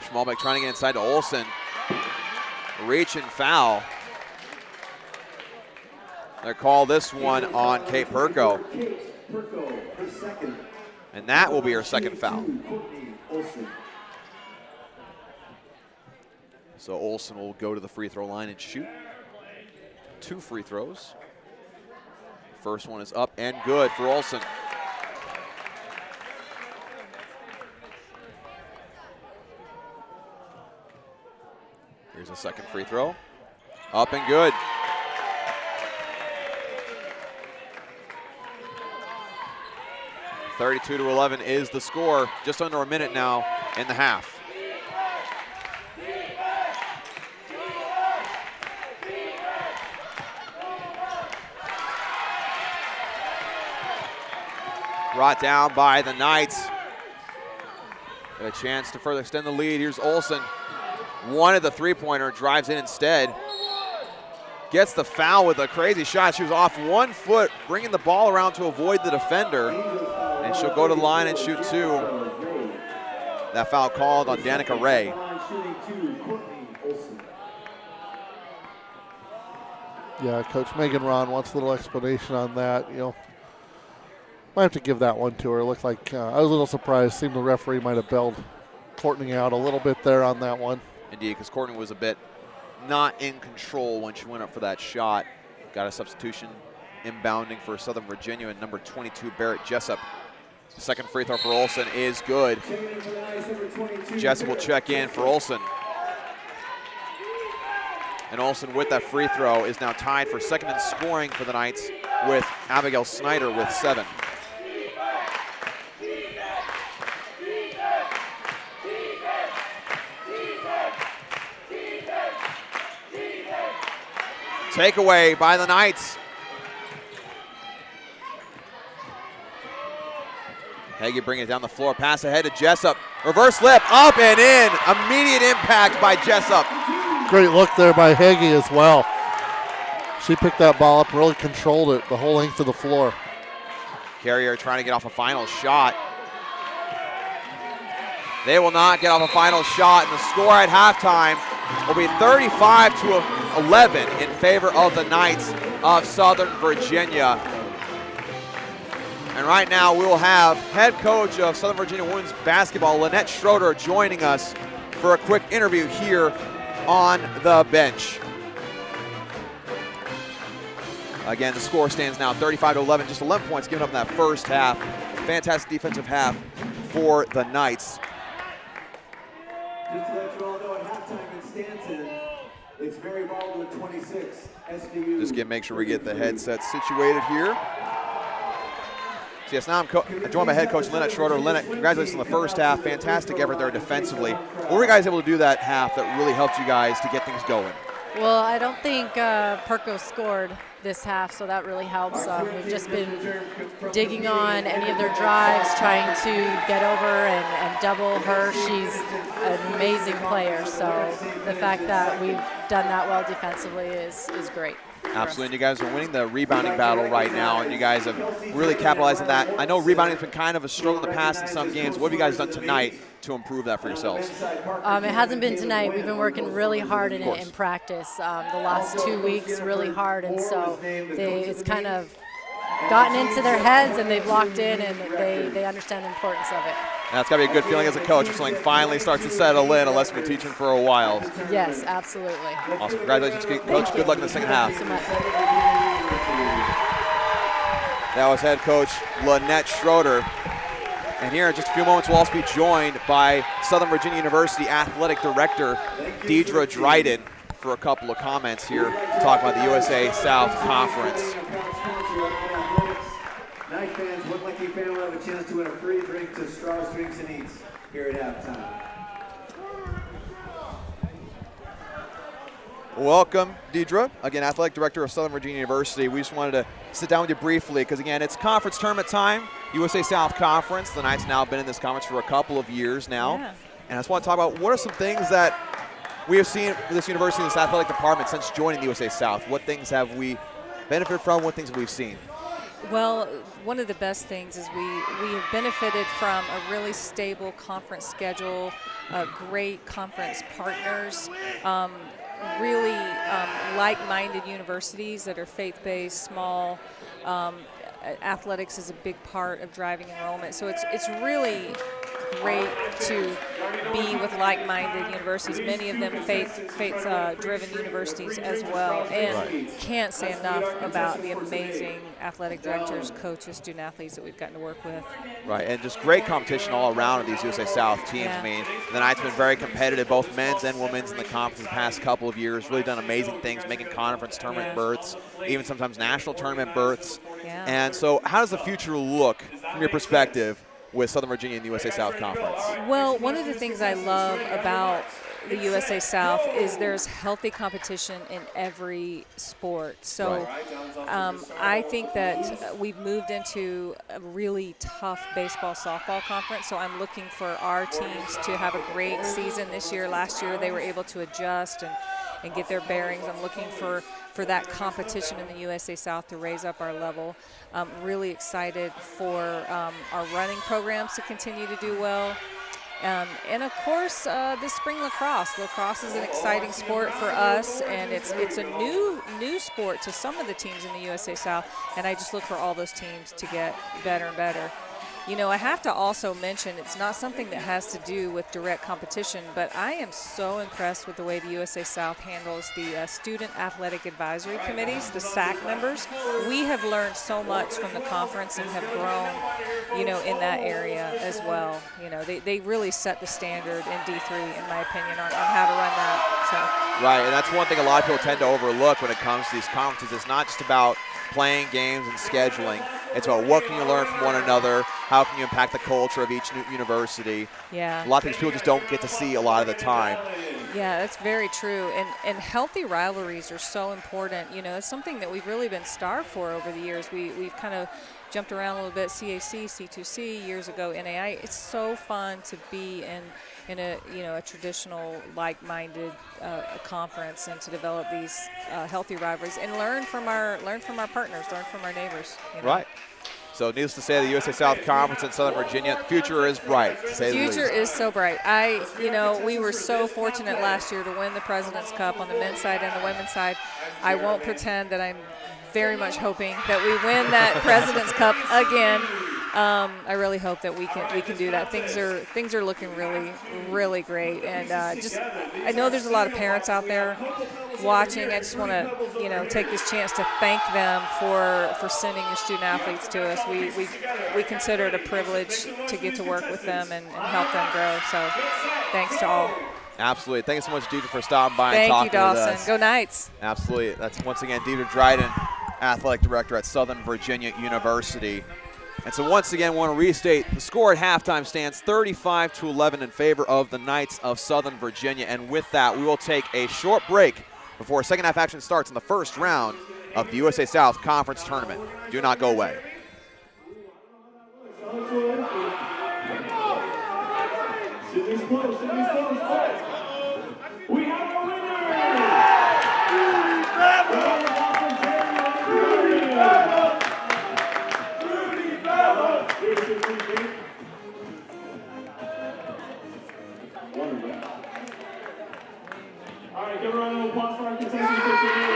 Speaker 3: Schmalbeck trying to get inside to Olsen. Reach and foul. They call this one on Kate Perko. And that will be her second foul. So Olsen will go to the free throw line and shoot 2 free throws. First one is up and good for Olsen. Here's a second free throw. Up and good. (32-11) is the score. Just under a minute now in the half. Brought down by the Knights. Got a chance to further extend the lead. Here's Olsen. Wanted the three-pointer, drives in instead. Gets the foul with a crazy shot. She was off 1 foot, bringing the ball around to avoid the defender. And she'll go to the line and shoot 2. That foul called on Danica Ray.
Speaker 4: Yeah, Coach Megan Ron wants a little explanation on that. You know, might have to give that one to her. It looked like I was a little surprised. Seemed the referee might have bailed Courtney out a little bit there on that one.
Speaker 3: Indeed, because Courtney was a bit not in control when she went up for that shot. Got a substitution inbounding for Southern Virginia, and number 22, Barrett Jessup. The second free throw for Olsen is good. Jessup will check in for Olsen. And Olsen with that free throw is now tied for second in scoring for the Knights with Abigail Snyder with 7. Takeaway by the Knights. Heggie bringing it down the floor, pass ahead to Jessup. Reverse lip, up and in. Immediate impact by Jessup.
Speaker 4: Great look there by Heggie as well. She picked that ball up, really controlled it the whole length of the floor.
Speaker 3: Carrier trying to get off a final shot. They will not get off a final shot, and the score at halftime will be 35-11 in favor of the Knights of Southern Virginia. And right now we will have head coach of Southern Virginia women's basketball, Lynette Schroeder, joining us for a quick interview here on the bench. Again, the score stands now 35-11, just 11 points given up in that first half. Fantastic defensive half for the Knights.
Speaker 1: Just to let you all know, at halftime in Stanton, it's Mary Baldwin 26, SVU.
Speaker 3: Just make sure we get the headset situated here. So yes, now I'm joined by head coach Lynette Schroeder. Lynette, congratulations on the first half. Fantastic effort there defensively. What were you guys able to do that half that really helped you guys to get things going?
Speaker 5: Well, I don't think Perko scored this half, so that really helps. We've just been digging on any of their drives, trying to get over and double her. She's an amazing player, so the fact that we've done that well defensively is great.
Speaker 3: Absolutely, and you guys are winning the rebounding battle right now, and you guys have really capitalized on that. I know rebounding has been kind of a struggle in the past in some games. What have you guys done tonight to improve that for yourselves?
Speaker 5: It hasn't been tonight. We've been working really hard in it in practice. The last 2 weeks, really hard, and so it's kind of gotten into their heads, and they've locked in, and they understand the importance of it.
Speaker 3: That's got to be a good feeling as a coach if something finally starts to settle in, unless you've been teaching for a while.
Speaker 5: Yes, absolutely.
Speaker 3: Awesome. Congratulations, Coach. Good luck in the second half.
Speaker 5: Thank you so much.
Speaker 3: That was head coach Lynette Schroeder. And here in just a few moments, we'll also be joined by Southern Virginia University Athletic Director Deidre Dryden for a couple of comments here to talk about the USA South Conference.
Speaker 1: Night fans, one lucky fan will have a chance to win a free drink to Straws, Drinks, and Eats here at halftime.
Speaker 3: Welcome, Deidre. Again, Athletic Director of Southern Virginia University. We just wanted to sit down with you briefly because, again, it's conference tournament time, USA South Conference. The Knights now been in this conference for a couple of years now.
Speaker 6: Yeah.
Speaker 3: And I just want to talk about what are some things that we have seen with this university, this athletic department since joining the USA South. What things have we benefited from? What things have we seen?
Speaker 6: Well, one of the best things is we have benefited from a really stable conference schedule, great conference partners, really like-minded universities that are faith-based, small. Athletics is a big part of driving enrollment. So it's really great to be with like-minded universities, many of them faith-driven universities as well. And can't say enough about the amazing athletic directors, coaches, student athletes that we've gotten to work with.
Speaker 3: Right, and just great competition all around of these USA South teams.
Speaker 6: Yeah.
Speaker 3: I mean, the Knights have been very competitive, both men's and women's in the conference the past couple of years, really done amazing things, making conference tournament berths, even sometimes national tournament berths.
Speaker 6: Yeah.
Speaker 3: And so how does the future look from your perspective with Southern Virginia and the USA South Conference?
Speaker 6: Well, one of the things I love about the USA South is there's healthy competition in every sport. So I think that we've moved into a really tough baseball, softball conference. So I'm looking for our teams to have a great season this year. Last year they were able to adjust and get their bearings. I'm looking for that competition in the USA South to raise up our level. I'm really excited for our running programs to continue to do well. And of course, this spring lacrosse. Lacrosse is an exciting sport for us, and it's a new sport to some of the teams in the USA South, and I just look for all those teams to get better and better. You know, I have to also mention it's not something that has to do with direct competition, but I am so impressed with the way the USA South handles the Student Athletic Advisory Committees, the SAC members. We have learned so much from the conference and have grown, you know, in that area as well. You know, they really set the standard in D3, in my opinion, on how to run that. So.
Speaker 3: Right, and that's one thing a lot of people tend to overlook when it comes to these conferences. It's not just about playing games and scheduling. It's about what can you learn from one another, how can you impact the culture of each university.
Speaker 6: Yeah.
Speaker 3: A lot of things people just don't get to see a lot of the time.
Speaker 6: Yeah, that's very true. And healthy rivalries are so important. You know, it's something that we've really been starved for over the years. We've kind of jumped around a little bit, CAC, C2C, years ago, NAI. It's so fun to be in a traditional like-minded conference and to develop these healthy rivalries and learn from our partners, learn from our neighbors. You know?
Speaker 3: Right. So needless to say, the USA South Conference in Southern Virginia, the future is bright, to say the least.
Speaker 6: Future is so bright. We were so fortunate last year to win the President's Cup on the men's side and the women's side. I won't pretend that I'm very much hoping that we win that President's Cup again. I really hope that we can do that. Things are looking really, really great, and I know there's a lot of parents out there watching. I just want to take this chance to thank them for sending your student athletes to us. We consider it a privilege to get to work with them and help them grow. So thanks to all.
Speaker 3: Absolutely. Thank you so much, Deidre, for stopping by and talking
Speaker 6: with us.
Speaker 3: Thank you,
Speaker 6: Dawson. Go Knights.
Speaker 3: Absolutely. That's once again Deidre Dryden, Athletic Director at Southern Virginia University. And so once again, I want to restate the score at halftime stands 35-11 in favor of the Knights of Southern Virginia. And with that, we will take a short break before second half action starts in the first round of the USA South Conference Tournament. Do not go away.
Speaker 1: Sydney's close, Sydney's close. We have a winner! All right, give a round of applause for our contestants for today.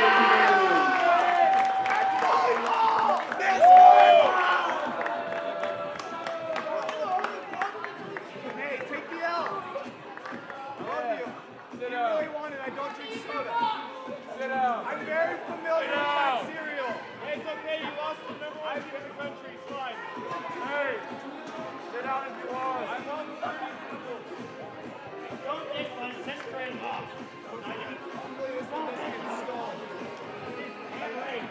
Speaker 7: Hey, take the L. I love you. Sit down. I really want it. I don't drink soda. Sit down. I'm very familiar with that cereal. Hey, it's okay. You lost the number one team in the country. It's fine. Hey, sit down if you want. I love 30 people. Don't take one. 6th grade off. Hopefully this one doesn't get stalled. All right.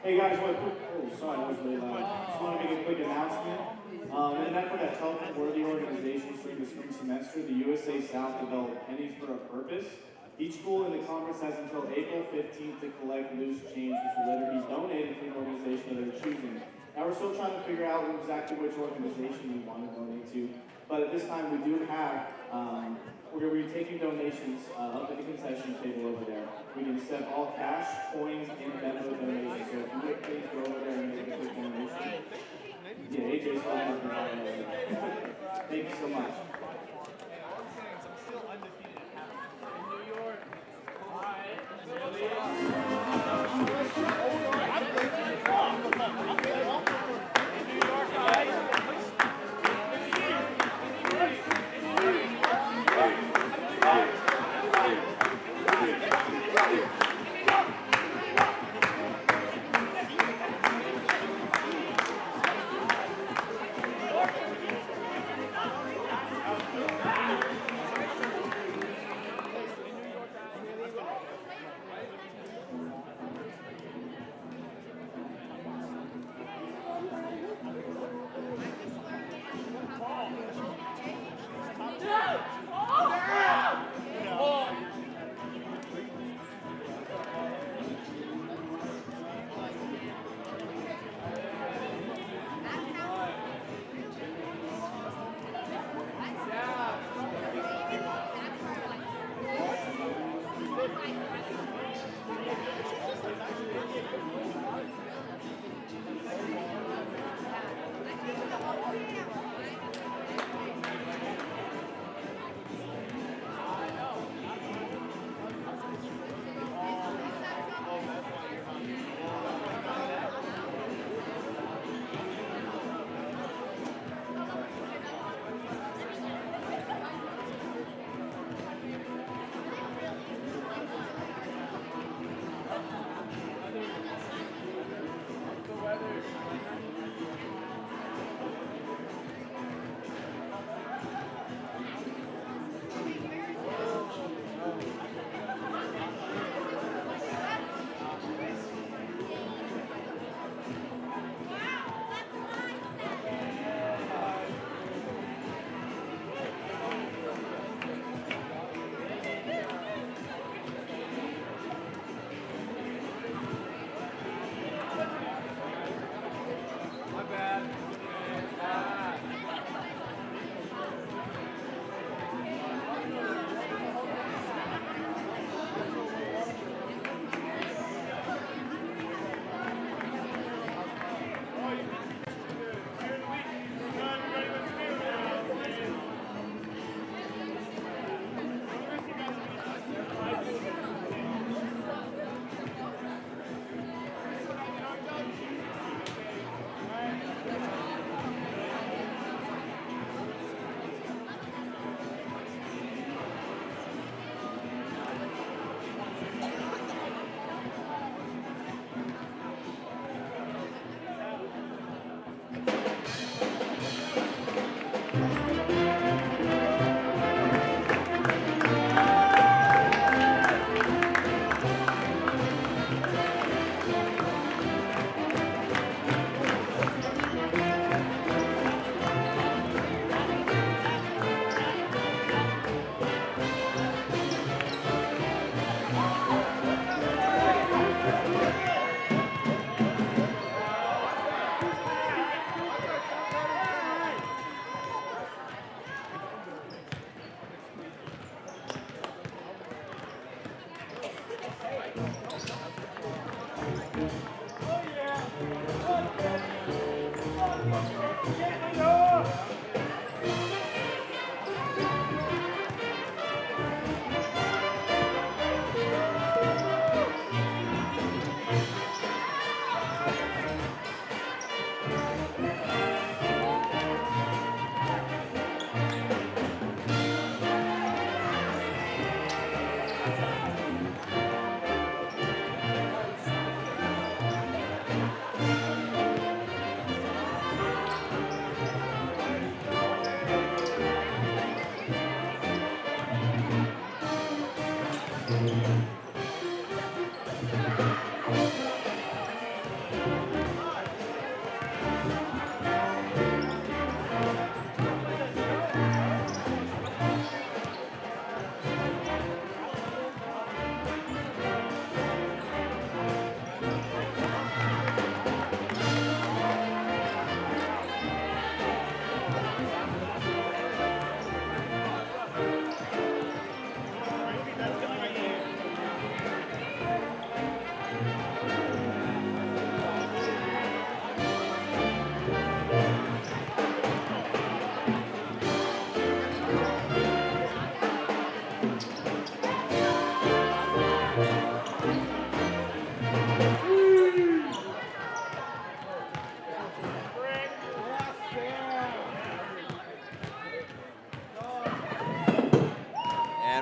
Speaker 1: Hey guys, one quick, sorry, that was really loud. Just want to make a quick announcement. In an effort to help worthy organizations during the spring semester, the USA South developed Pennies for a Purpose. Each school in the conference has until April 15th to collect loose change, which will later be donated to an organization of their choosing. Now we're still trying to figure out exactly which organization we want to donate to, but at this time we do have, we're going to be taking donations up at the concession table over there. We can accept all cash, coins, and Venmo donations. So if you would please go over there and make a quick donation. Yeah, AJ's holding up the line over there. Thank you so much.
Speaker 7: I'm still undefeated at half. In New York.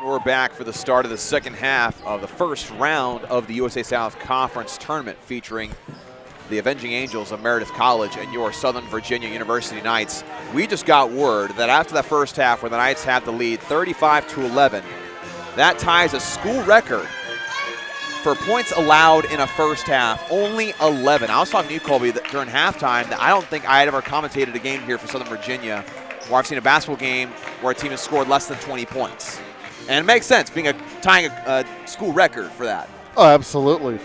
Speaker 3: And we're back for the start of the second half of the first round of the USA South Conference Tournament featuring the Avenging Angels of Meredith College and your Southern Virginia University Knights. We just got word that after that first half where the Knights have the lead 35-11, that ties a school record for points allowed in a first half, only 11. I was talking to you, Colby, that during halftime that I don't think I had ever commentated a game here for Southern Virginia where I've seen a basketball game where a team has scored less than 20 points. And it makes sense, tying a school record for that.
Speaker 4: Oh, absolutely.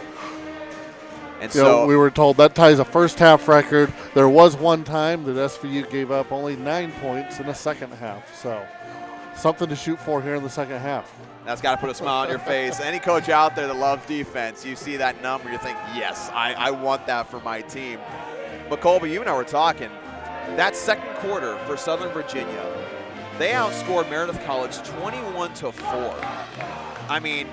Speaker 3: And
Speaker 4: so we were told that ties a first half record. There was one time that SVU gave up only 9 points in the second half. So something to shoot for here in the second half.
Speaker 3: That's got to put a smile on your face. Any coach out there that loves defense, you see that number, you think, yes, I want that for my team. But Colby, you and I were talking, that second quarter for Southern Virginia, they outscored Meredith College 21-4. I mean,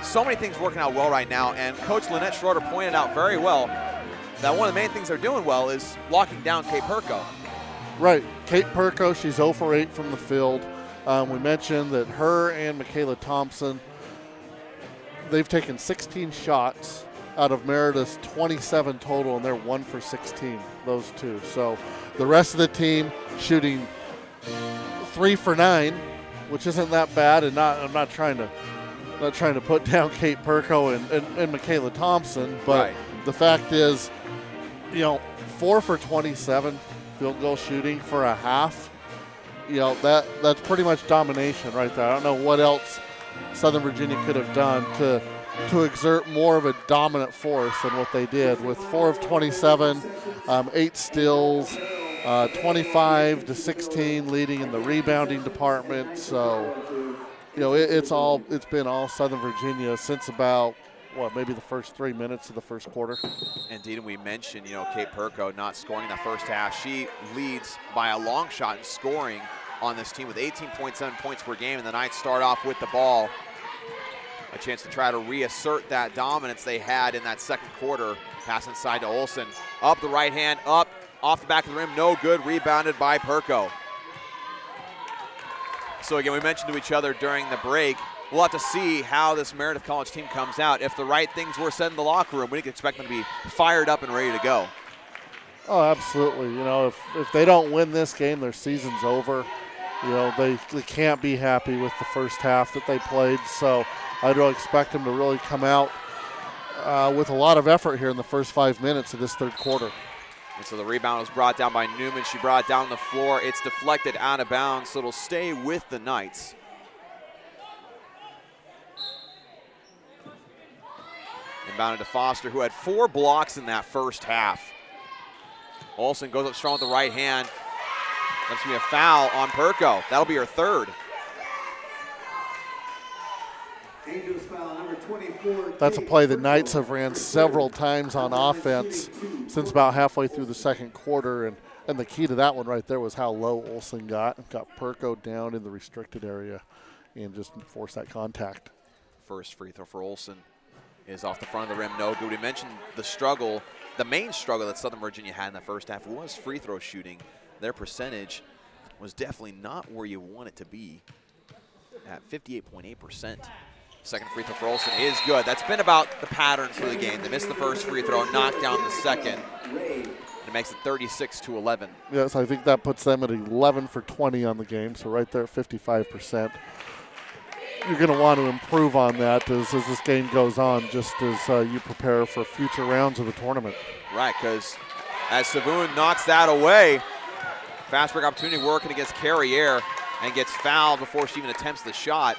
Speaker 3: so many things working out well right now, and Coach Lynette Schroeder pointed out very well that one of the main things they're doing well is locking down Kate Perko.
Speaker 4: Right. Kate Perko, she's 0 for 8 from the field. We mentioned that her and Michaela Thompson, they've taken 16 shots out of Meredith's 27 total, and they're 1 for 16, those two. So the rest of the team shooting 3 for 9, which isn't that bad, and I'm not trying to put down Kate Perko and Michaela Thompson, but right. The fact is, 4 for 27 field goal shooting for a half. That's pretty much domination right there. I don't know what else Southern Virginia could have done to exert more of a dominant force than what they did with 4 of 27, 8 steals, 25-16 leading in the rebounding department. So, it's been all Southern Virginia since about maybe the first 3 minutes of the first quarter.
Speaker 3: Indeed, and we mentioned, Kate Perko not scoring in the first half. She leads by a long shot in scoring on this team with 18.7 points per game, and the Knights start off with the ball. A chance to try to reassert that dominance they had in that second quarter. Pass inside to Olsen. Up the right hand, up, off the back of the rim, no good, rebounded by Perko. So again, we mentioned to each other during the break, we'll have to see how this Meredith College team comes out. If the right things were said in the locker room, we can expect them to be fired up and ready to go.
Speaker 4: Oh, absolutely. If they don't win this game, their season's over. They can't be happy with the first half that they played. So I'd really expect them to really come out with a lot of effort here in the first 5 minutes of this third quarter.
Speaker 3: And so the rebound was brought down by Newman. She brought it down the floor. It's deflected out of bounds, so it'll stay with the Knights. Inbounded to Foster, who had 4 blocks in that first half. Olsen goes up strong with the right hand. That's going to be a foul on Perko. That'll be her third.
Speaker 1: Angels foul number 24.
Speaker 4: That's a play the Knights have ran several times on offense since about halfway through the second quarter, and the key to that one right there was how low Olsen got Perko down in the restricted area and just forced that contact.
Speaker 3: First free throw for Olsen is off the front of the rim, no good. We mentioned the struggle, the main struggle that Southern Virginia had in the first half was free throw shooting. Their percentage was definitely not where you want it to be at 58.8%. Second free throw for Olsen is good. That's been about the pattern for the game. They missed the first free throw, knocked down the second. And it makes it 36-11.
Speaker 4: Yes, I think that puts them at 11 for 20 on the game, so right there at 55%. You're going to want to improve on that as this game goes on, just as you prepare for future rounds of the tournament.
Speaker 3: Right, because as Savoon knocks that away, fast break opportunity working against Carriere and gets fouled before she even attempts the shot.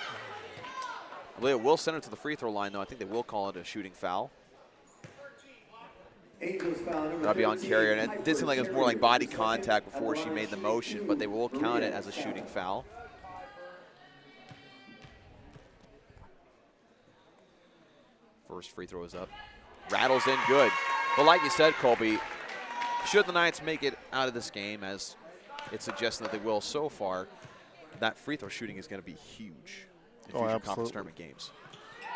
Speaker 3: I believe it will send her to the free throw line, though. I think they will call it a shooting foul. That'll be on Carriere, and it did seem like it was more like body contact before she made the motion, but they will count it as a shooting foul. First free throw is up. Rattles in good. But like you said, Colby, should the Knights make it out of this game, as it's suggesting that they will so far, that free throw shooting is going to be huge in future conference tournament games.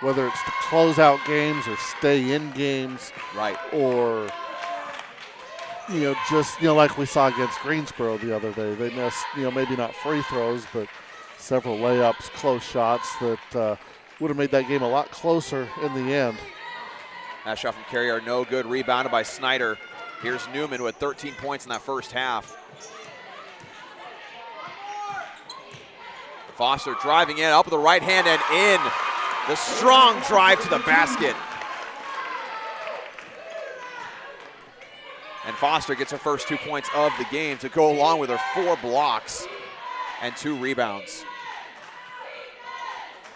Speaker 4: Whether it's to close out games or stay in games.
Speaker 3: Right.
Speaker 4: Or, just, like we saw against Greensboro the other day. They missed, maybe not free throws, but several layups, close shots that would have made that game a lot closer in the end.
Speaker 3: That shot from Carrier, no good. Rebounded by Snyder. Here's Newman with 13 points in that first half. Foster driving in, up with the right hand and in. The strong drive to the basket. And Foster gets her first 2 points of the game to go along with her 4 blocks and 2 rebounds.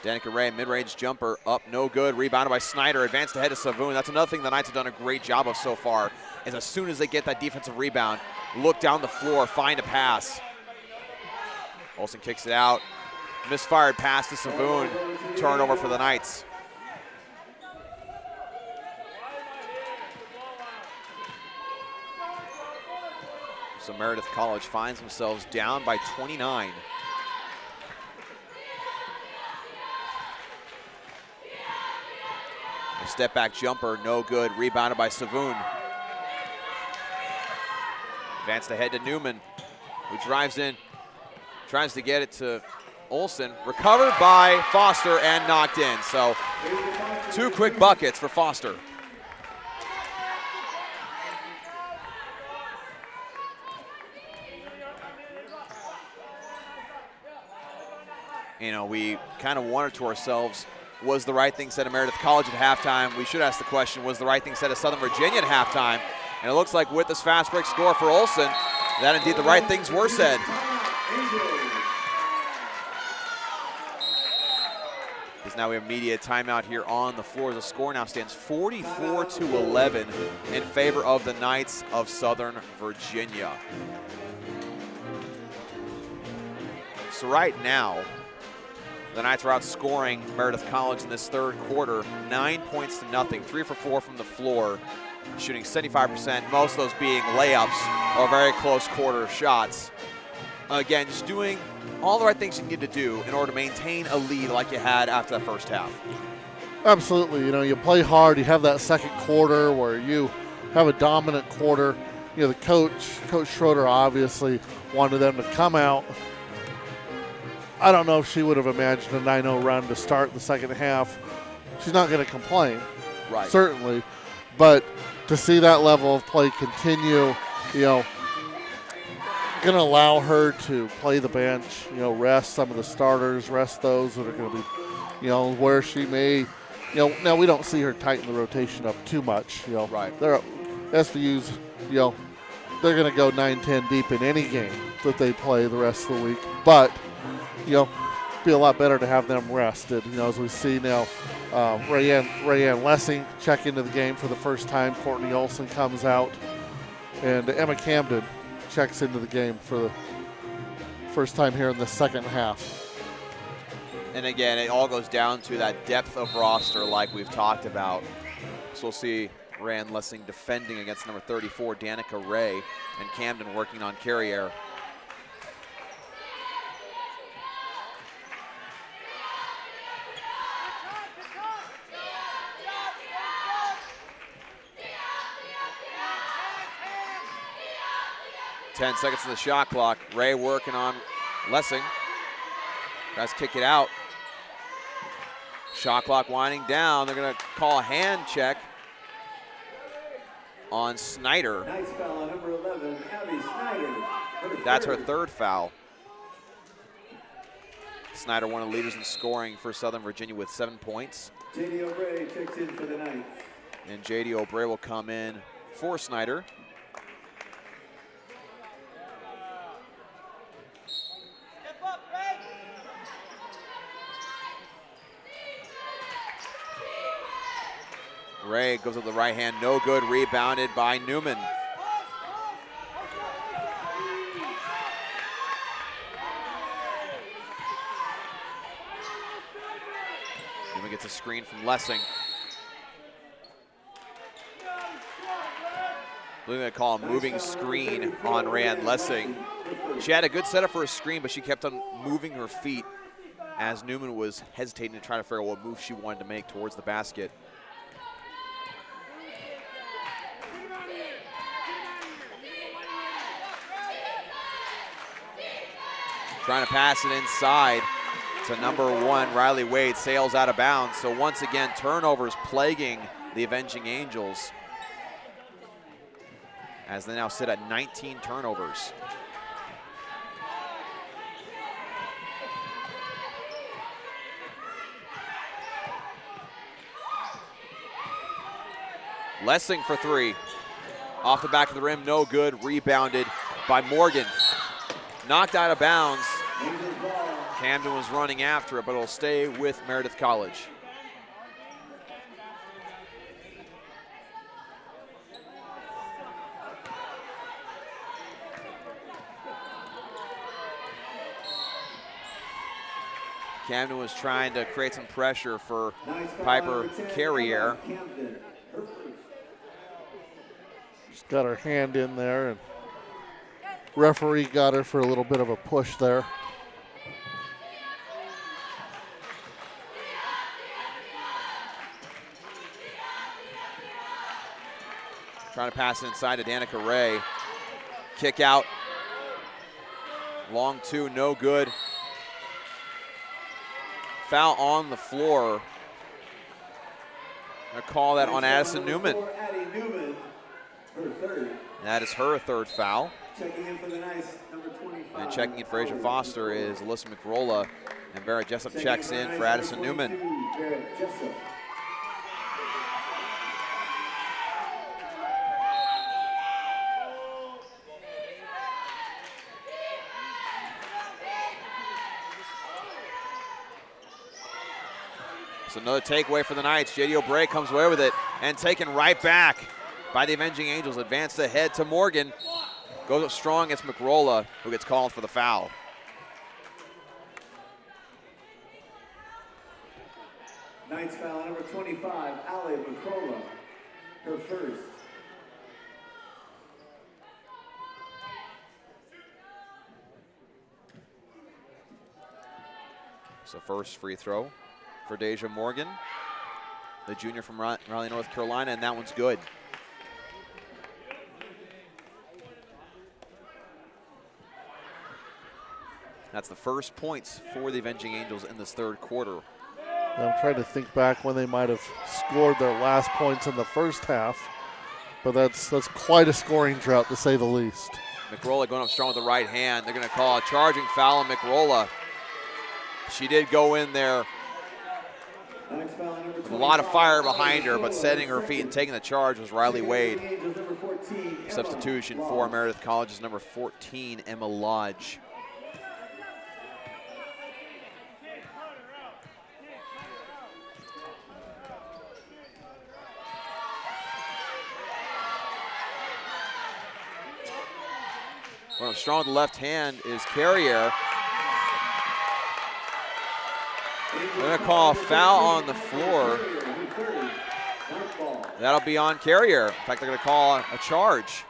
Speaker 3: Danica Ray, mid-range jumper, up, no good. Rebounded by Snyder, advanced ahead to Savoon. That's another thing the Knights have done a great job of so far, is as soon as they get that defensive rebound, look down the floor, find a pass. Olsen kicks it out. Misfired pass to Savoon. Turnover for the Knights. So Meredith College finds themselves down by 29. A step back jumper, no good. Rebounded by Savoon. Advanced ahead to Newman, who drives in, tries to get it to Olsen. Recovered by Foster and knocked in. So 2 quick buckets for Foster. You know, we kind of wondered to ourselves, was the right thing said at Meredith College at halftime? We should ask the question, was the right thing said at Southern Virginia at halftime? And it looks like with this fast break score for Olsen, that indeed the right things were said. Because now we have media timeout here on the floor. The score now stands 44-11 in favor of the Knights of Southern Virginia. So right now, the Knights are outscoring Meredith College in this third quarter, 9 points to nothing, 3 for 4 from the floor, shooting 75%, most of those being layups or very close quarter shots. Again, just doing all the right things you need to do in order to maintain a lead like you had after that first half.
Speaker 4: Absolutely. You know, you play hard, you have that second quarter where you have a dominant quarter. You know, the Coach Schroeder obviously wanted them to come out. I don't know if she would have imagined a 9-0 run to start the second half. She's not going to complain,
Speaker 3: right?
Speaker 4: Certainly. But to see that level of play continue, you know, going to allow her to play the bench, you know, rest some of the starters, rest those that are going to be, you know, where she may, you know, now we don't see her tighten the rotation up too much, you know.
Speaker 3: Right.
Speaker 4: They're SVU's, you know, they're going to go 9-10 deep in any game that they play the rest of the week. But, you know, be a lot better to have them rested. You know, as we see now, Rayanne Lessing check into the game for the first time. Courtney Olsen comes out, and Emma Camden checks into the game for the first time here in the second half.
Speaker 3: And again, it all goes down to that depth of roster like we've talked about. So we'll see Rayanne Lessing defending against number 34, Danica Ray, and Camden working on Carrier. Ten seconds to the shot clock. Ray working on Lessing. Guys kick it out. Shot clock winding down. They're going to call a hand check on Snyder.
Speaker 1: Nice foul on number 11, Abby Snyder.
Speaker 3: That's her third foul. Snyder, one of the leaders in scoring for Southern Virginia with 7 points.
Speaker 1: J.D. O'Bray checks in for the Knights.
Speaker 3: And J.D. O'Bray will come in for Snyder. Ray goes with the right hand, no good, rebounded by Newman. Newman gets a screen from Lessing. I believe they call a moving screen on Rayanne Lessing. She had a good setup for a screen, but she kept on moving her feet as Newman was hesitating to try to figure out what move she wanted to make towards the basket. Trying to pass it inside. to number 1, Riley Wade, sails out of bounds. So once again, turnovers plaguing the Avenging Angels, as they now sit at 19 turnovers. Lessing for 3. Off the back of the rim, no good. Rebounded by Morgan. Knocked out of bounds. Camden was running after it, but it'll stay with Meredith College. Camden was trying to create some pressure for Piper Carrier.
Speaker 4: She's got her hand in there, and referee got her for a little bit of a push there.
Speaker 3: Trying to pass it inside to Danica Ray. Kick out. Long 2, no good. Foul on the floor. I call that on Addison Newman. That is her 3rd foul.
Speaker 1: Checking in for the Knights, number 25.
Speaker 3: And checking in for Asia Foster is Alyssa McRolla. And Barrett Jessup checks in for Addison Newman.
Speaker 1: Barrett Jessup.
Speaker 3: So another takeaway for the Knights. JD O'Bray comes away with it and taken right back by the Avenging Angels. Advanced ahead to Morgan. Goes up strong against McRolla, who gets called for the foul.
Speaker 1: Knights foul number 25, Allie McCrolla, her 1st.
Speaker 3: So first free throw for Deja Morgan, the junior from Raleigh, North Carolina, and that one's good. That's the first points for the Avenging Angels in this 3rd quarter.
Speaker 4: I'm trying to think back when they might have scored their last points in the first half, but that's quite a scoring drought to say the least.
Speaker 3: McRolla going up strong with the right hand. They're going to call a charging foul on McRolla. She did go in there with a lot of fire behind her, but setting her feet and taking the charge was Riley Wade. Substitution for Meredith College's number 14, Emma Lodge. Well, strong with the left hand is Carrier. They're going to call a foul on the floor. That'll be on Carrier. In fact, they're going to call a charge.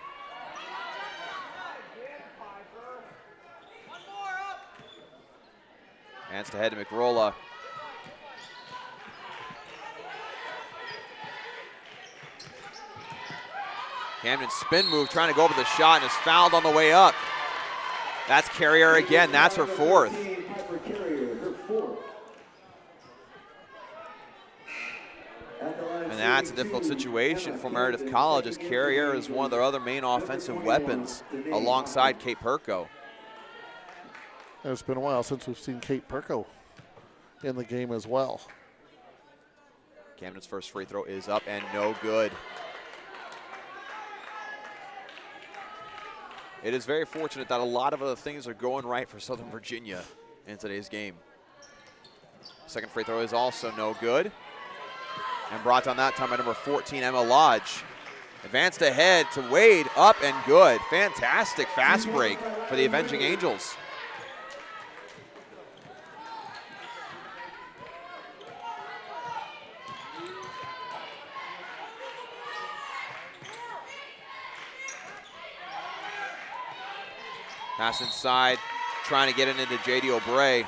Speaker 3: Hands to head to McRolla. Camden spin move, trying to go over the shot, and is fouled on the way up. That's Carrier again. That's her 4th. And that's a difficult situation for Meredith College, as Carrier is one of their other main offensive weapons alongside Kate Perko.
Speaker 4: It's been a while since we've seen Kate Perko in the game as well.
Speaker 3: Camden's first free throw is up and no good. It is very fortunate that a lot of other things are going right for Southern Virginia in today's game. Second free throw is also no good. And brought down that time by number 14, Emma Lodge. Advanced ahead to Wade, up and good. Fantastic fast break for the Avenging Angels. Pass inside, trying to get it into JD O'Bray,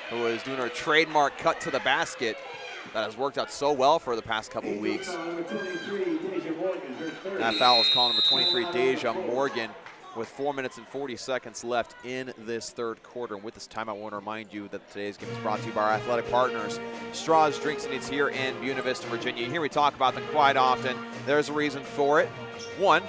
Speaker 3: who is doing her trademark cut to the basket that has worked out so well for the past couple of weeks. That foul is called number 23, Deja Morgan. with 4 minutes and 40 seconds left in this third quarter. And with this timeout, I want to remind you that today's game is brought to you by our athletic partners, Straws Drinks and Eats here in Buena Vista, Virginia. You hear me talk about them quite often. There's a reason for it. One,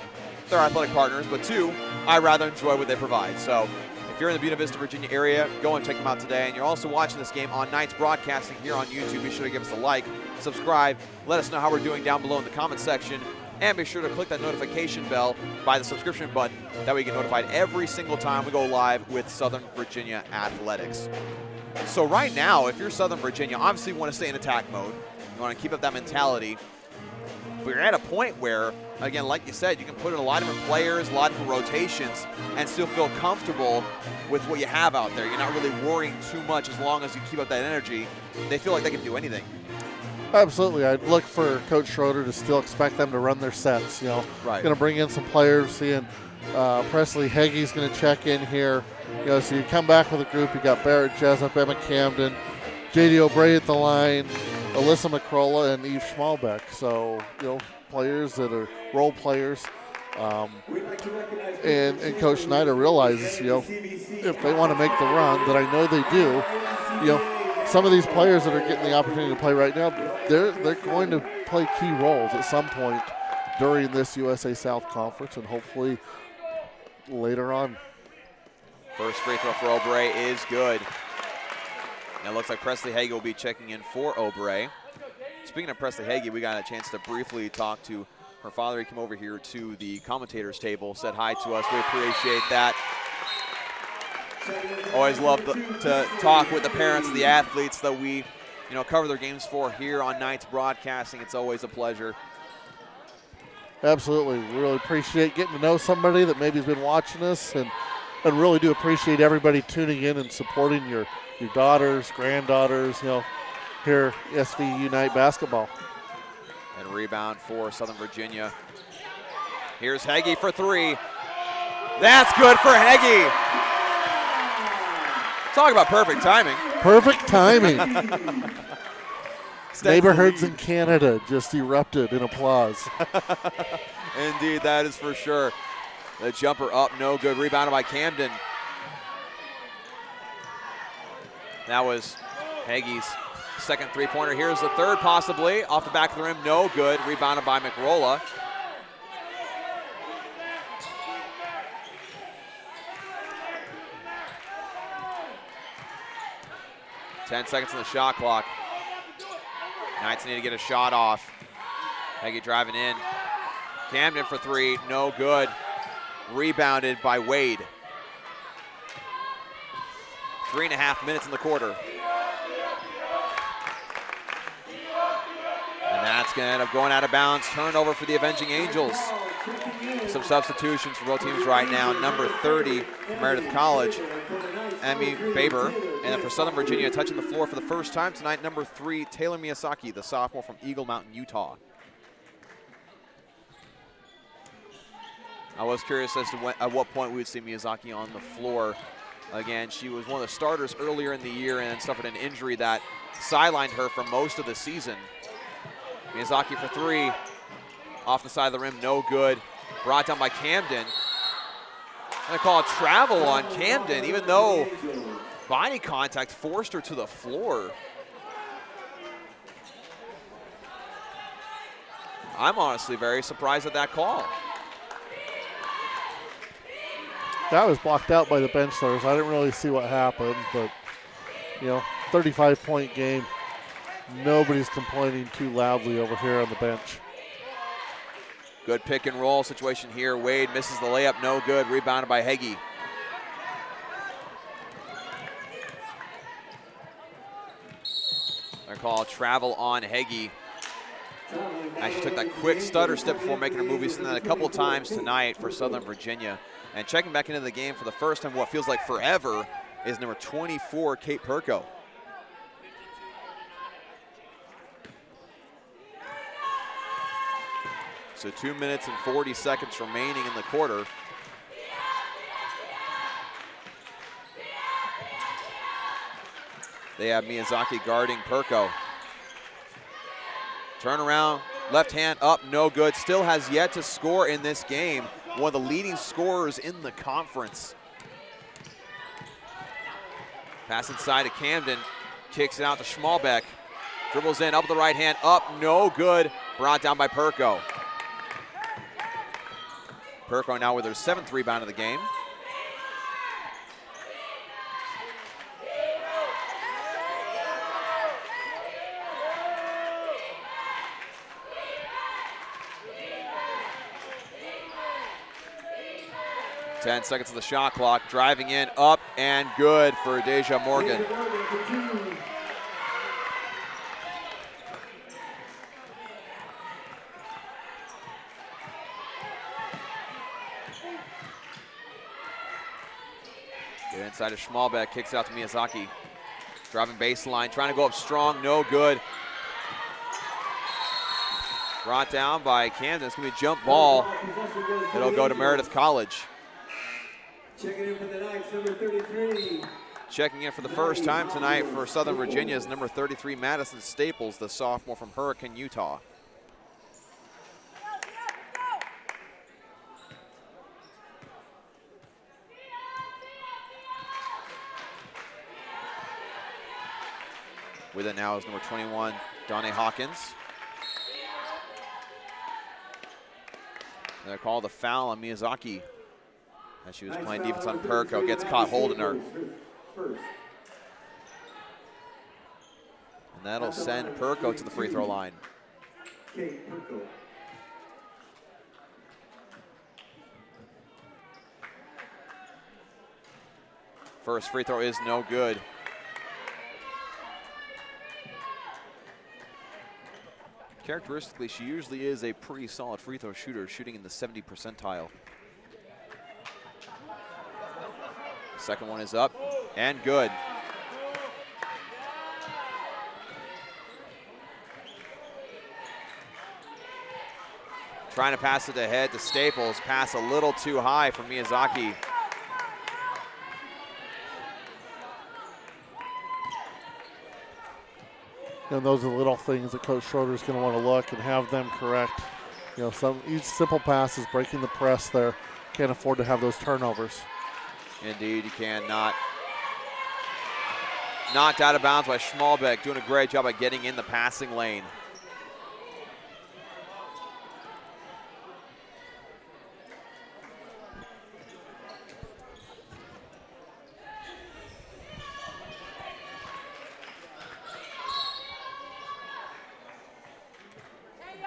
Speaker 3: they're athletic partners, but two, I rather enjoy what they provide. So if you're in the Buena Vista, Virginia area, go and check them out today. And you're also watching this game on Knights Broadcasting here on YouTube. Be sure to give us a like, subscribe, let us know how we're doing down below in the comment section. And be sure to click that notification bell by the subscription button. That way you get notified every single time we go live with Southern Virginia Athletics. So right now, if you're Southern Virginia, obviously you want to stay in attack mode. You want to keep up that mentality. But you're at a point where, again, like you said, you can put in a lot of different players, a lot of different rotations, and still feel comfortable with what you have out there. You're not really worrying too much as long as you keep up that energy. They feel like they can do anything.
Speaker 4: Absolutely. I'd look for Coach Schroeder to still expect them to run their sets. You know,
Speaker 3: Right.
Speaker 4: Going to bring in some players. Seeing Presley Hagee's going to check in here. You know, so you come back with a group. You got Barrett Jessup, Emma Camden, J.D. O'Bray at the line, Alyssa McCrolla, and Eve Schmalbeck. So, you know, players that are role players. And Coach Schneider realizes, you know, if they want to make the run, that I know they do, you know, some of these players that are getting the opportunity to play right now, they're going to play key roles at some point during this USA South Conference and hopefully later on.
Speaker 3: First free throw for O'Bray is good. And it looks like Presley Hagee will be checking in for O'Bray. Speaking of Presley Hagee, we got a chance to briefly talk to her father. He came over here to the commentators table, said hi to us. We appreciate that. Always love to talk with the parents of the athletes that we, cover their games for here on Knights Broadcasting. It's always a pleasure.
Speaker 4: Absolutely. We really appreciate getting to know somebody that maybe has been watching us, and really do appreciate everybody tuning in and supporting your daughters, granddaughters, here at SVU Knight basketball.
Speaker 3: And rebound for Southern Virginia. Here's Hagee for three. That's good for Hagee. Talk about perfect timing.
Speaker 4: Perfect timing. Neighborhoods in Canada just erupted in applause.
Speaker 3: Indeed, that is for sure. The jumper up, no good. Rebounded by Camden. That was Hagee's second three-pointer. Here's the third, possibly. Off the back of the rim, no good. Rebounded by McRolla. Ten seconds on the shot clock. Knights need to get a shot off. Hagee driving in. Camden for three, no good. Rebounded by Wade. 3.5 minutes in the quarter. And that's going to end up going out of bounds. Turnover for the Avenging Angels. Some substitutions for both teams right now. Number 30 from Meredith College, Emmy Baber. And then for Southern Virginia, touching the floor for the first time tonight, number 3, Taylor Miyazaki, the sophomore from Eagle Mountain, Utah. I was curious as to at what point we would see Miyazaki on the floor again. She was one of the starters earlier in the year and then suffered an injury that sidelined her for most of the season. Miyazaki for three, off the side of the rim, no good. Brought down by Camden. I call it travel on Camden, even though body contact forced her to the floor. I'm honestly very surprised at that call.
Speaker 4: That was blocked out by the bench starters. I didn't really see what happened, but 35-point game. Nobody's complaining too loudly over here on the bench.
Speaker 3: Good pick and roll situation here. Wade misses the layup, no good. Rebounded by Hagee. They're called travel on Hagee. Actually took that quick stutter step before making her move. We've seen that a couple times tonight for Southern Virginia. And checking back into the game for the first time, what feels like forever, is number 24, Kate Perko. So 2 minutes and 40 seconds remaining in the quarter. They have Miyazaki guarding Perko. Turnaround, left hand up, no good. Still has yet to score in this game. one of the leading scorers in the conference. Pass inside to Camden, kicks it out to Schmalbeck. Dribbles in, up with the right hand, up, no good. Brought down by Perko. Perko now with her 7th rebound of the game. Ten seconds of the shot clock, driving in, up, and good for Deja Morgan. Get inside of Schmalbeck, kicks out to Miyazaki. Driving baseline, trying to go up strong, no good. Brought down by Camden, it's gonna be a jump ball. It'll go to Meredith College.
Speaker 1: Checking in for the Knights, number 33.
Speaker 3: Checking in for the first time tonight for Southern Virginia is number 33, Madison Staples, the sophomore from Hurricane, Utah. With it now is number 21, Donnie Hawkins. And they call the foul on Miyazaki as she was playing defense on Perko, gets caught holding her. And that'll send Perko to the free throw line. First free throw is no good. Characteristically, she usually is a pretty solid free throw shooter, shooting in the 70 percentile. Second one is up and good. Trying to pass it ahead to Staples. Pass a little too high for Miyazaki.
Speaker 4: And those are the little things that Coach Schroeder's going to want to look and have them correct. You know, each simple pass is breaking the press there. Can't afford to have those turnovers.
Speaker 3: Indeed, you cannot. Knocked out of bounds by Schmalbeck, doing a great job at getting in the passing lane.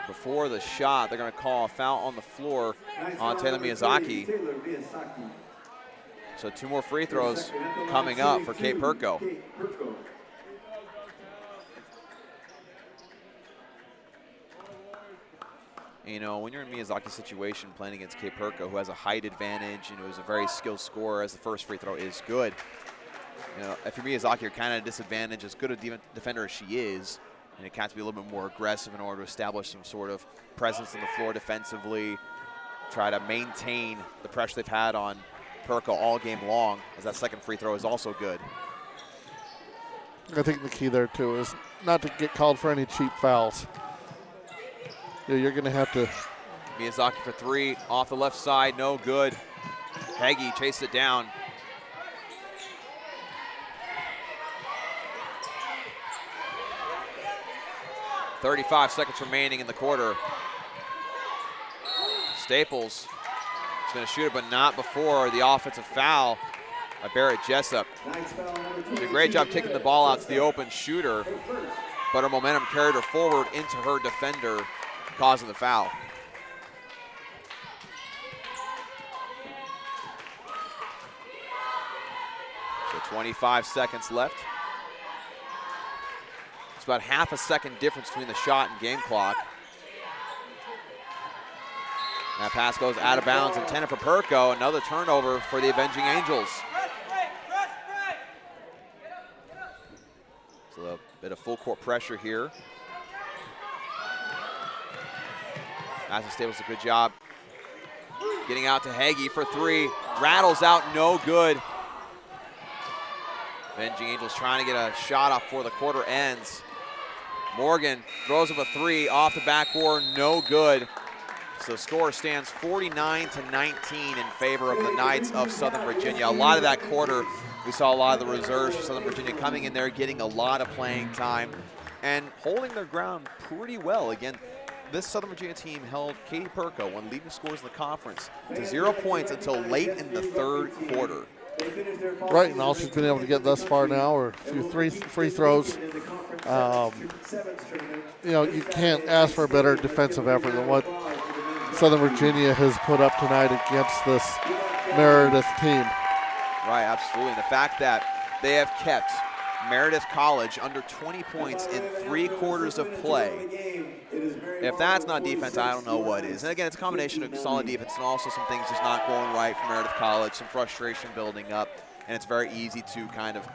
Speaker 3: Before the shot, they're going to call a foul on the floor on Taylor Miyazaki. So 2 more free throws coming up for Kate Perko. You know, when you're in Miyazaki's situation playing against Kate Perko, who has a height advantage and who is a very skilled scorer, as the first free throw is good. You know, if you're Miyazaki, you're kind of at a disadvantage. As good a defender as she is, and it has to be a little bit more aggressive in order to establish some sort of presence on the floor defensively, try to maintain the pressure they've had on Perko all game long, as that second free throw is also good.
Speaker 4: I think the key there, too, is not to get called for any cheap fouls. Yeah, you're going to have to.
Speaker 3: Miyazaki for 3, off the left side, no good. Heggie chased it down. .35 seconds remaining in the quarter. Staples is going to shoot it, but not before the offensive foul by Barrett Jessup. Did a great job kicking the ball out to the open shooter, but her momentum carried her forward into her defender, causing the foul. So 25 seconds left. It's about half a second difference between the shot and game clock. That pass goes out of bounds, intended for Perko. Another turnover for the Avenging Angels. So a bit of full court pressure here. Madison Staples does a good job getting out to Heggie for 3. Rattles out, no good. Avenging Angels trying to get a shot off before the quarter ends. Morgan throws up a 3 off the backboard, no good. So the score stands 49-19 in favor of the Knights of Southern Virginia. A lot of that quarter, we saw a lot of the reserves for Southern Virginia coming in there, getting a lot of playing time and holding their ground pretty well. Again, this Southern Virginia team held Katie Perko, one of the leading scorers in the conference, to 0 points until late in the third quarter.
Speaker 4: Right, and all she's been able to get thus far now are a few free throws. You know, you can't ask for a better defensive effort than what Southern Virginia has put up tonight against this Meredith team.
Speaker 3: Right, absolutely. And the fact that they have kept Meredith College under 20 points in 3 quarters of play. If that's not defense, I don't know what is. And again, it's a combination of solid defense and also some things just not going right for Meredith College, some frustration building up, and it's very easy to kind of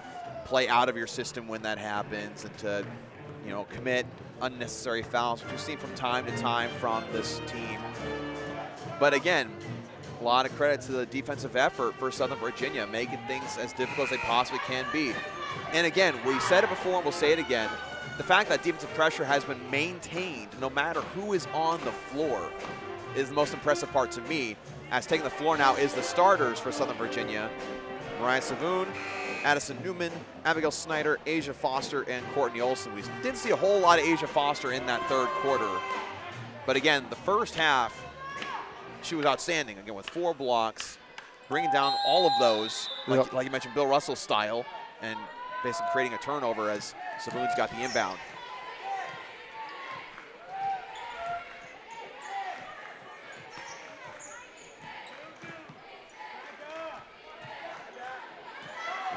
Speaker 3: play out of your system when that happens and to, you know, commit unnecessary fouls, which we've seen from time to time from this team. But again, a lot of credit to the defensive effort for Southern Virginia, making things as difficult as they possibly can be. And again, we said it before and we'll say it again, the fact that defensive pressure has been maintained no matter who is on the floor is the most impressive part to me, as taking the floor now is the starters for Southern Virginia. Mariah Savoon, Addison Newman, Abigail Snyder, Asia Foster, and Courtney Olson. We didn't see a whole lot of Asia Foster in that third quarter. But again, the first half, she was outstanding, again, with 4 blocks, bringing down all of those, like you mentioned, Bill Russell style, and basically creating a turnover as Savoon's got the inbound.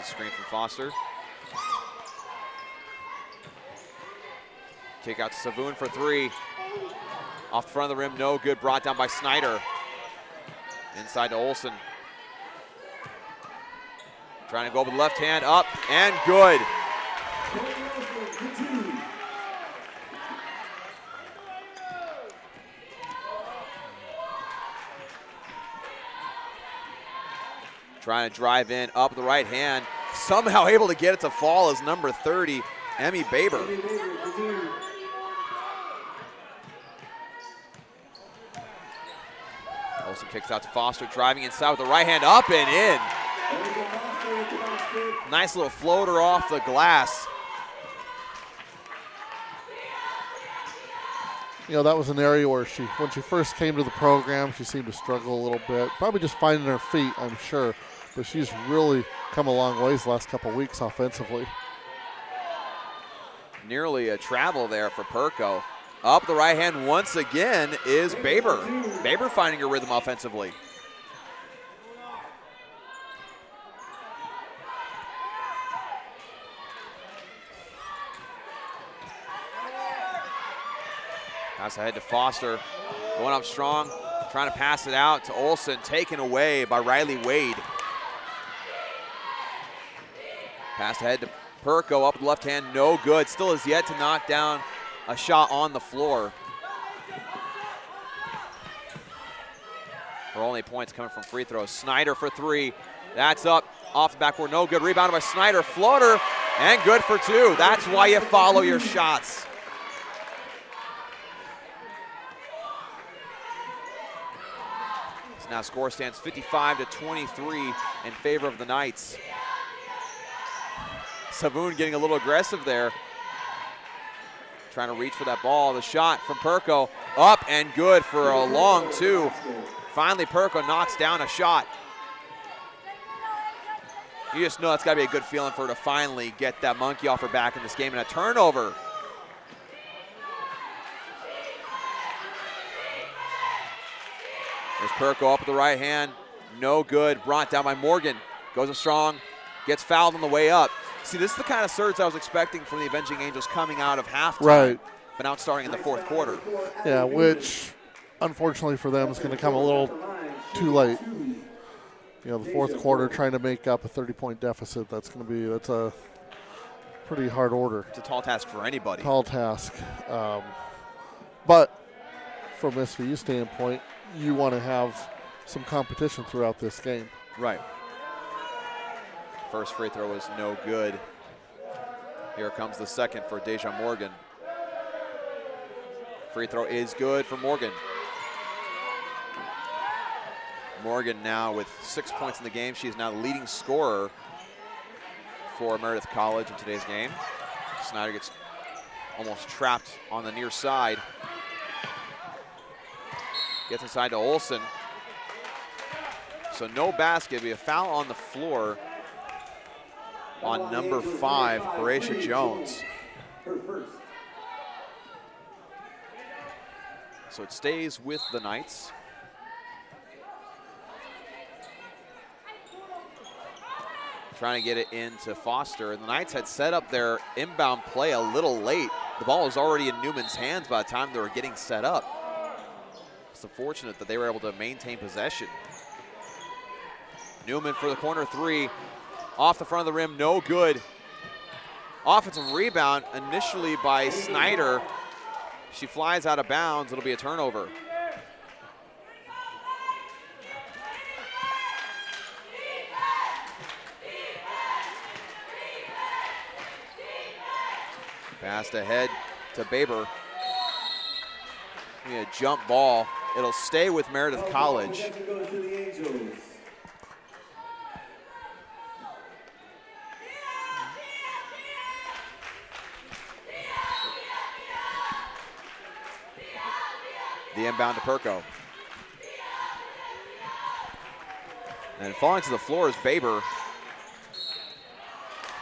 Speaker 3: Screen from Foster. Kick out to Savoon for 3. Off the front of the rim, no good. Brought down by Snyder. Inside to Olson. Trying to go with the left hand, up and good. Trying to drive in, up the right hand. Somehow able to get it to fall is number 30, Emmy Baber. Olsen kicks out to Foster, driving inside with the right hand, up and in. Nice little floater off the glass.
Speaker 4: You know, that was an area where when she first came to the program, she seemed to struggle a little bit. Probably just finding her feet, I'm sure. But she's really come a long ways the last couple of weeks offensively.
Speaker 3: Nearly a travel there for Perko. Up the right hand once again is Baber. Baber finding her rhythm offensively. Pass ahead to Foster, going up strong, trying to pass it out to Olson, taken away by Riley Wade. Pass ahead to Perko, up with the left hand, no good. Still has yet to knock down a shot on the floor. Her only points coming from free throws. Snyder for 3, that's up, off the backboard, no good. Rebounded by Snyder, floater, and good for 2. That's why you follow your shots. Now score stands 55-23 in favor of the Knights. Savoon getting a little aggressive there. Trying to reach for that ball. The shot from Perko, up and good for a long 2. Finally Perko knocks down a shot. You just know that's got to be a good feeling for her to finally get that monkey off her back in this game, and a turnover. There's Perko up with the right hand, no good. Brought down by Morgan, goes up strong, gets fouled on the way up. See, this is the kind of surge I was expecting from the Avenging Angels coming out of halftime,
Speaker 4: right,
Speaker 3: but now starting in the fourth quarter.
Speaker 4: Yeah, which unfortunately for them is going to come a little too late. You know, the fourth quarter trying to make up a 30-point deficit, that's a pretty hard order.
Speaker 3: It's a tall task for anybody.
Speaker 4: Tall task. But from SVU standpoint, you want to have some competition throughout this game.
Speaker 3: Right. First free throw is no good. Here comes the second for Deja Morgan. Free throw is good for Morgan. Morgan now with 6 points in the game. She is now the leading scorer for Meredith College in today's game. Snyder gets almost trapped on the near side. Gets inside to Olsen. So no basket, be a foul on the floor on number 5, Horatia Jones. So it stays with the Knights. Trying to get it into Foster. And the Knights had set up their inbound play a little late. The ball was already in Newman's hands by the time they were getting set up. It's unfortunate that they were able to maintain possession. Newman for the corner 3. Off the front of the rim, no good. Offensive rebound initially by Snyder. She flies out of bounds. It'll be a turnover. Passed ahead to Baber. A jump ball. It'll stay with Meredith College. The inbound to Perko. And falling to the floor is Baber.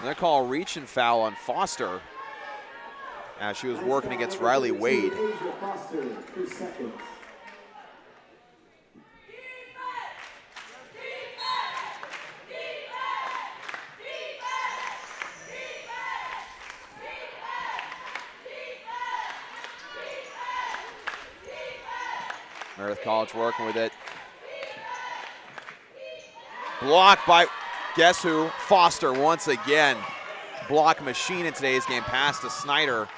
Speaker 3: And they call a reach and foul on Foster as she was working against Riley Wade. Meredith College working with it. Blocked by, guess who? Foster once again. Block machine in today's game. Pass to Snyder.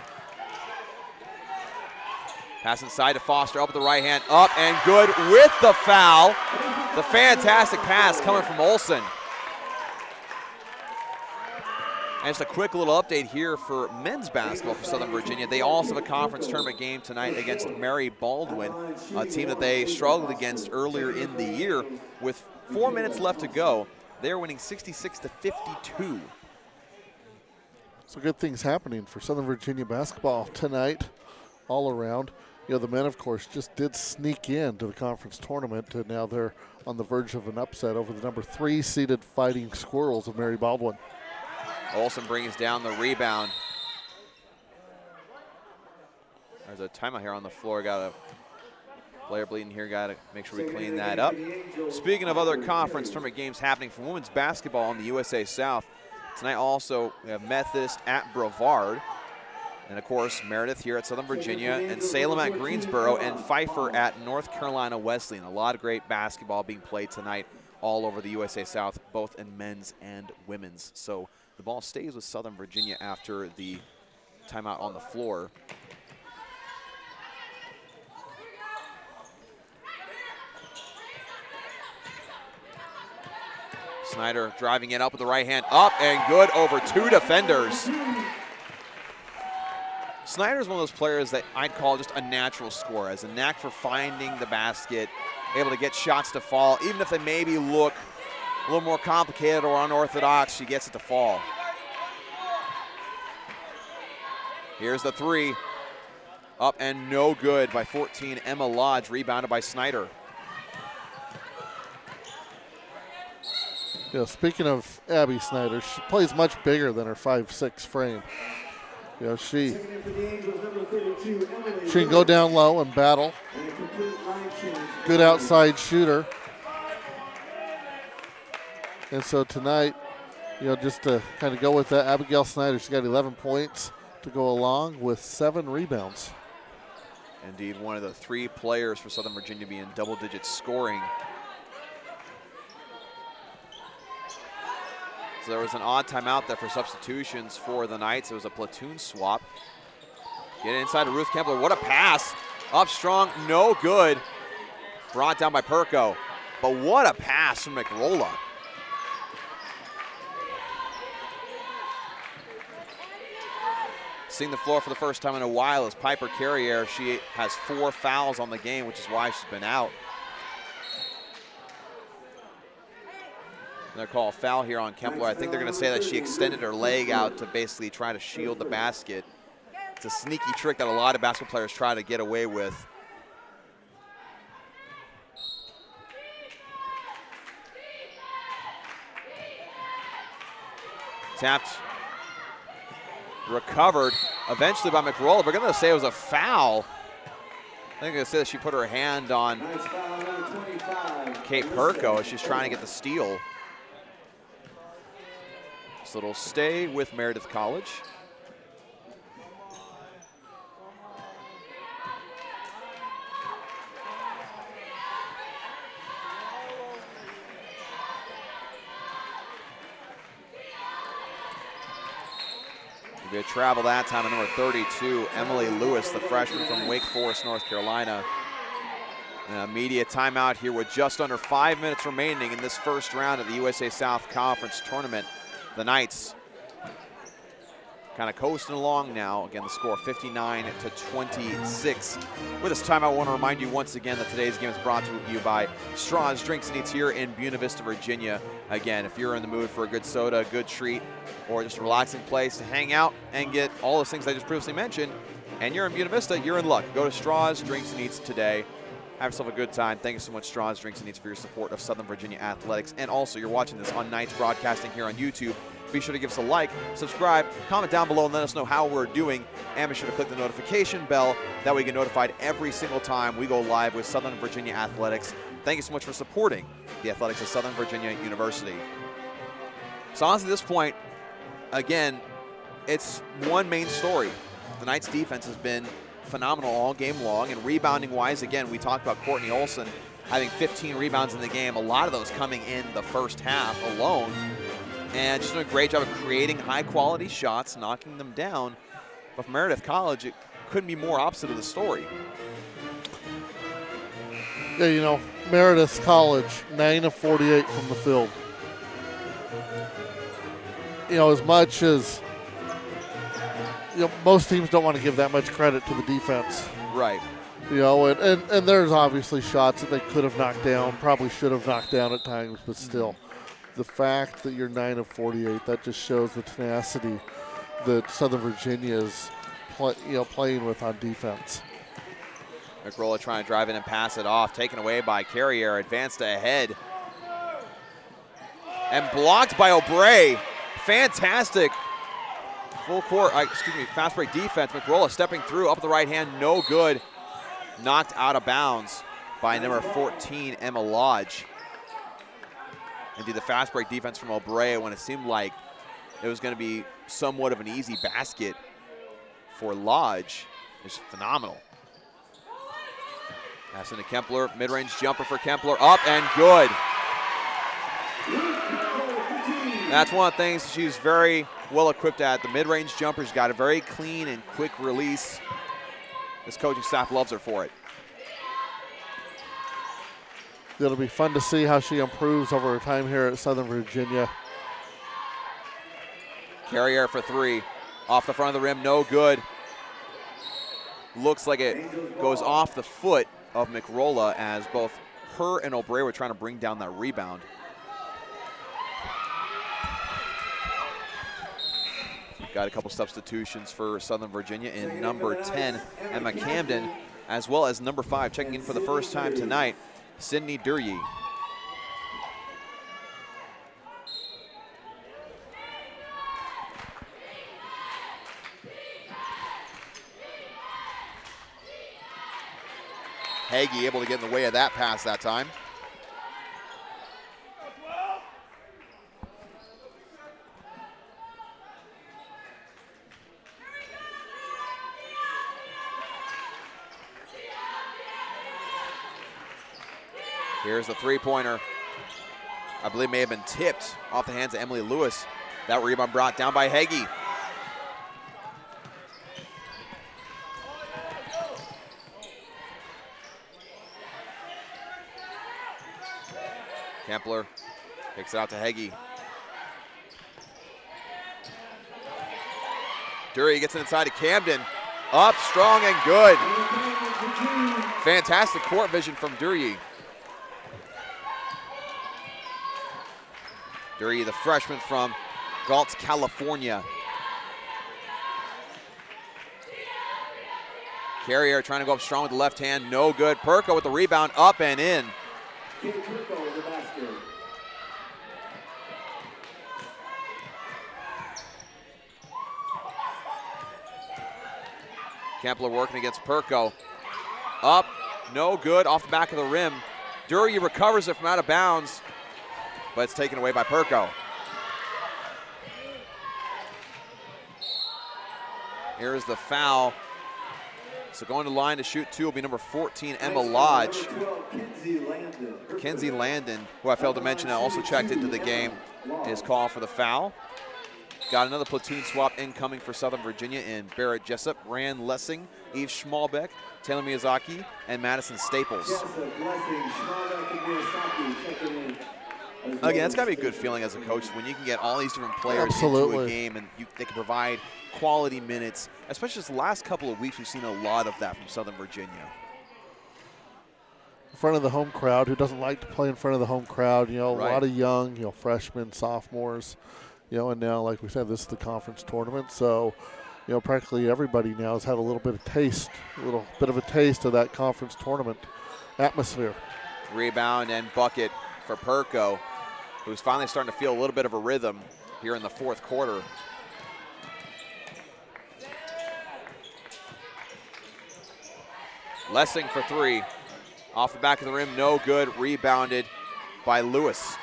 Speaker 3: Pass inside to Foster, up with the right hand, up and good with the foul. The fantastic pass coming from Olsen. And just a quick little update here for men's basketball for Southern Virginia. They also have a conference tournament game tonight against Mary Baldwin, a team that they struggled against earlier in the year. With 4 minutes left to go, they're winning 66-52.
Speaker 4: So good things happening for Southern Virginia basketball tonight all around. You know, the men, of course, just did sneak into the conference tournament, and now they're on the verge of an upset over the number 3 seeded Fighting Squirrels of Mary Baldwin.
Speaker 3: Olsen brings down the rebound. There's a timeout here on the floor. Got a player bleeding here. Got to make sure we clean that up. Speaking of other conference tournament games happening for women's basketball in the USA South, tonight also we have Methodist at Brevard. And, of course, Meredith here at Southern Virginia, and Salem at Greensboro, and Pfeiffer at North Carolina Wesleyan. A lot of great basketball being played tonight all over the USA South, both in men's and women's. So the ball stays with Southern Virginia after the timeout on the floor. Snyder driving it up with the right hand, up and good over 2 defenders. Snyder's one of those players that I'd call just a natural scorer, has a knack for finding the basket, able to get shots to fall. Even if they maybe look a little more complicated or unorthodox, she gets it to fall. Here's the 3. Up and no good by 14. Emma Lodge, rebounded by Snyder.
Speaker 4: You know, speaking of Abby Snyder, she plays much bigger than her 5'6" frame. You know, she can go down low and battle. Good outside shooter. And so tonight, you know, just to kind of go with that, Abigail Snyder, she's got 11 points to go along with 7 rebounds.
Speaker 3: Indeed, one of the 3 players for Southern Virginia to be in double-digit scoring. So there was an odd timeout there for substitutions for the Knights. It was a platoon swap. Get inside to Ruth Kempler. What a pass. Up strong, no good. Brought down by Perko. But what a pass from McRolla. Seeing the floor for the first time in a while is Piper Carrier. She has 4 fouls on the game, which is why she's been out. They're call a foul here on Kempler. I think they're going to say that she extended her leg out to basically try to shield the basket. It's a sneaky trick that a lot of basketball players try to get away with. Tapped, recovered, eventually by McRolla. We're going to say it was a foul. I think they're going to say that she put her hand on Kate Perko as she's trying to get the steal. So it'll stay with Meredith College. Good travel that time at number 32, Emily Lewis, the freshman from Wake Forest, North Carolina. An immediate timeout here with just under 5 minutes remaining in this first round of the USA South Conference Tournament. The Knights kind of coasting along now. Again, the score 59-26. With this timeout, I want to remind you once again that today's game is brought to you by Straws Drinks and Eats here in Buena Vista, Virginia. Again, if you're in the mood for a good soda, a good treat, or just a relaxing place to hang out and get all those things I just previously mentioned, and you're in Buena Vista, you're in luck. Go to Straws Drinks and Eats today. Have yourself a good time. Thank you so much, Straws Drinks and Eats, for your support of Southern Virginia athletics. And also, you're watching this on Knights Broadcasting here on YouTube. Be sure to give us a like, subscribe, comment down below, and let us know how we're doing. And be sure to click the notification bell. That way you get notified every single time we go live with Southern Virginia athletics. Thank you so much for supporting the athletics of Southern Virginia University. So honestly, at this point, again, it's one main story. The Knights defense has been phenomenal all game long, and rebounding wise, again, we talked about Courtney Olson having 15 rebounds in the game, a lot of those coming in the first half alone, and just doing a great job of creating high quality shots, knocking them down. But for Meredith College, it couldn't be more opposite of the story.
Speaker 4: Yeah, you know, Meredith College, 9 of 48 from the field. You know, as much as, you know, most teams don't want to give that much credit to the defense.
Speaker 3: Right.
Speaker 4: You know, and there's obviously shots that they could have knocked down, probably should have knocked down at times, but still. The fact that you're 9 of 48, that just shows the tenacity that Southern Virginia is playing with on defense.
Speaker 3: McRolla trying to drive in and pass it off, taken away by Carrier, advanced ahead. And blocked by O'Bray. Fantastic full court, fast break defense. McRolla stepping through, up the right hand, no good. Knocked out of bounds by number 14, Emma Lodge. Indeed, the fast break defense from O'Bray when it seemed like it was going to be somewhat of an easy basket for Lodge is phenomenal. Pass into Kempler, mid-range jumper for Kempler, up and good. That's one of the things she's very well equipped at. The mid-range jumper, she's got a very clean and quick release. This coaching staff loves her for it.
Speaker 4: It'll be fun to see how she improves over her time here at Southern Virginia.
Speaker 3: Carrier for three. Off the front of the rim, no good. Looks like it goes off the foot of McRolla as both her and O'Bray were trying to bring down that rebound. Got a couple substitutions for Southern Virginia in number 10, Emma Camden, as well as number 5, checking in for the first time tonight, Sydney Durye. Hagee able to get in the way of that pass that time. Here's the three-pointer. I believe may have been tipped off the hands of Emily Lewis. That rebound brought down by Hagee. Kempler kicks it out to Hagee. Durye gets it inside to Camden. Up, strong, and good. Fantastic court vision from Durye. Dury, the freshman from Galt, California. Carrier trying to go up strong with the left hand, no good. Perko with the rebound, up and in.
Speaker 1: Perko with the basket.
Speaker 3: Kempler working against Perko. Up, no good, off the back of the rim. Dury recovers it from out of bounds, but it's taken away by Perko. Here's the foul. So going to the line to shoot two will be number 14, Emma Lodge. Kenzie Landon, who I failed to mention, also checked into the game, is called for the foul. Got another platoon swap incoming for Southern Virginia in Barrett Jessup, Rand Lessing, Eve Schmalbeck, Taylor Miyazaki, and Madison Staples. Again, that's got to be a good feeling as a coach when you can get all these different players into a game and they can provide quality minutes. Especially this last couple of weeks, we've seen a lot of that from Southern Virginia.
Speaker 4: In front of the home crowd, who doesn't like to play in front of the home crowd? You know, a lot of young, freshmen, sophomores. And now, like we said, this is the conference tournament, so, practically everybody now has had a little bit of a taste of that conference tournament atmosphere.
Speaker 3: Rebound and bucket for Perko, who's finally starting to feel a little bit of a rhythm here in the fourth quarter. Lessing for three. Off the back of the rim, no good. Rebounded by Lewis.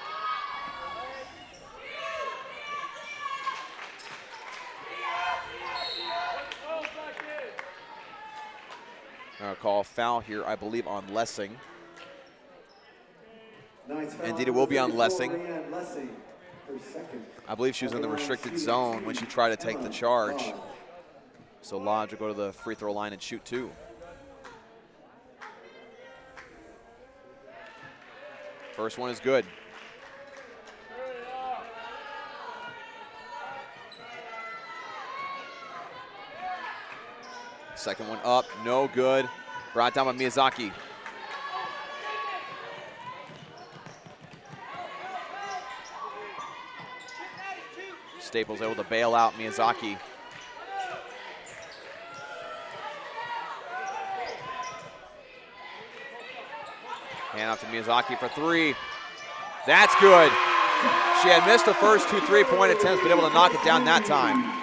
Speaker 3: Call foul here, I believe, on Lessing. Indeed, it will be on Lessing. I believe she was in the restricted zone when she tried to take the charge. So Lodge will go to the free throw line and shoot two. First one is good. Second one up, no good. Brought down by Miyazaki. Staples able to bail out Miyazaki. Hand out to Miyazaki for three. That's good. She had missed the first two three-point attempts, but able to knock it down that time.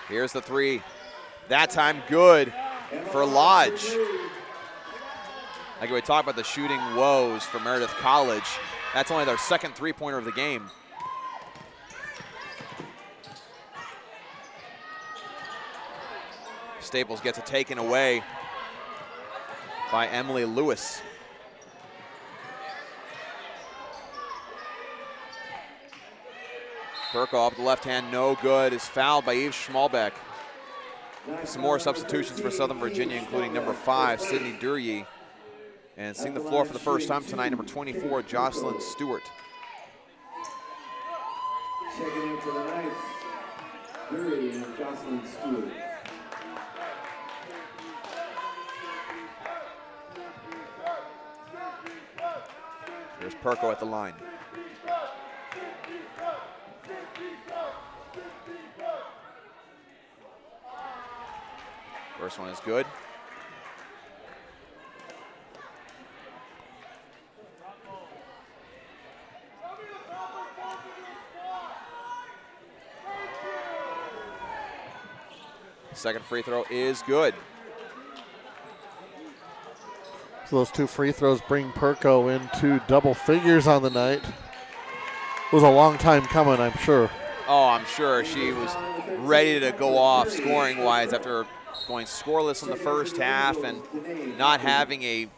Speaker 3: Here's the three. That time good for Lodge. Like we talked about the shooting woes for Meredith College. That's only their second three-pointer of the game. Staples gets it taken away by Emily Lewis. Perko up the left hand, no good, is fouled by Eve Schmalbeck. Some more substitutions for Southern Virginia, including number 5, Sydney Dury. And seeing the floor for the first time tonight, number 24, Jocelyn Stewart.
Speaker 1: Checking into the Knights, Dury and Jocelyn Stewart.
Speaker 3: Here's Perko at the line. First one is good. Second free throw is good.
Speaker 4: So those two free throws bring Perko into double figures on the night. It was a long time coming, I'm sure.
Speaker 3: Oh, I'm sure she was ready to go off scoring-wise after going scoreless in the first half and not having a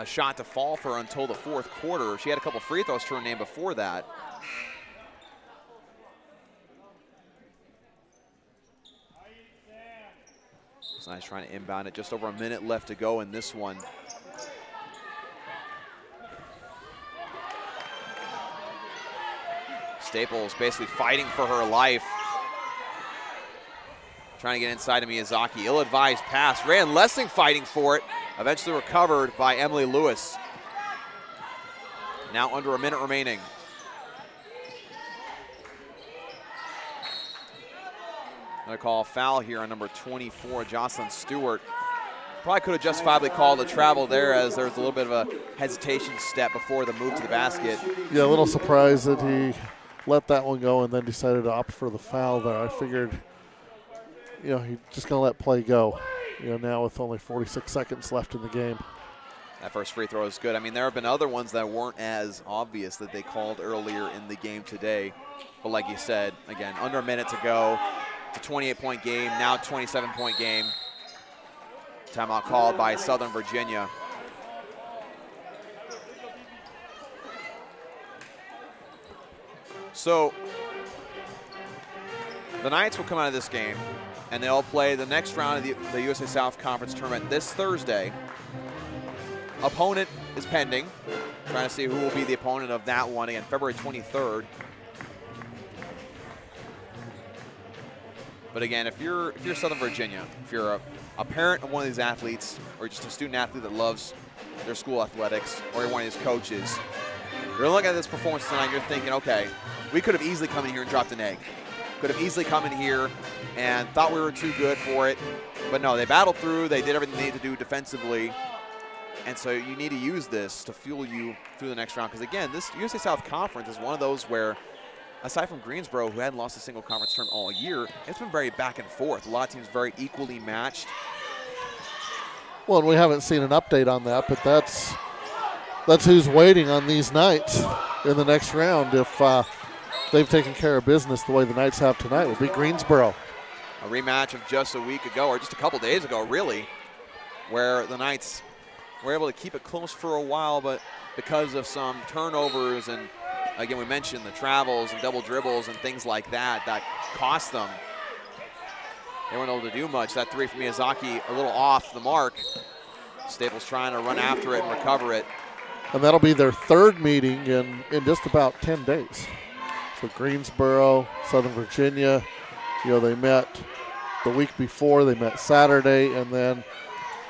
Speaker 3: shot to fall for her until the fourth quarter. She had a couple free throws to her name before that. It's nice trying to inbound it. Just over a minute left to go in this one. Staples basically fighting for her life. Trying to get inside to Miyazaki. Ill-advised pass. Ryan Lessing fighting for it. Eventually recovered by Emily Lewis. Now under a minute remaining. Another call foul here on number 24, Jocelyn Stewart. Probably could have justifiably called a travel there, as there was a little bit of a hesitation step before the move to the basket.
Speaker 4: Yeah, a little surprised that he let that one go and then decided to opt for the foul there. I figured, he's just going to let play go, now with only 46 seconds left in the game.
Speaker 3: That first free throw is good. I mean, there have been other ones that weren't as obvious that they called earlier in the game today. But like you said, again, under a minute to go. It's a 28-point game, now 27-point game. Timeout called by Southern Virginia. So the Knights will come out of this game, and they'll play the next round of the USA South Conference Tournament this Thursday. Opponent is pending. Trying to see who will be the opponent of that one again, February 23rd. But again, if you're Southern Virginia, if you're a parent of one of these athletes, or just a student athlete that loves their school athletics, or you're one of these coaches, you're looking at this performance tonight and you're thinking, okay, we could have easily come in here and dropped an egg. Could have easily come in here and thought we were too good for it. But no, they battled through. They did everything they needed to do defensively. And so you need to use this to fuel you through the next round. Because again, this USA South Conference is one of those where, aside from Greensboro, who hadn't lost a single conference term all year, it's been very back and forth. A lot of teams very equally matched.
Speaker 4: Well, and we haven't seen an update on that, but that's who's waiting on these Knights in the next round. If they've taken care of business the way the Knights have tonight, will be Greensboro.
Speaker 3: A rematch of just a week ago, or just a couple days ago, really, where the Knights were able to keep it close for a while, but because of some turnovers and, again, we mentioned the travels and double dribbles and things like that, that cost them. They weren't able to do much. That three from Miyazaki a little off the mark. Staples trying to run after it and recover it.
Speaker 4: And that'll be their third meeting in just about 10 days. So Greensboro, Southern Virginia, they met the week before. They met Saturday, and then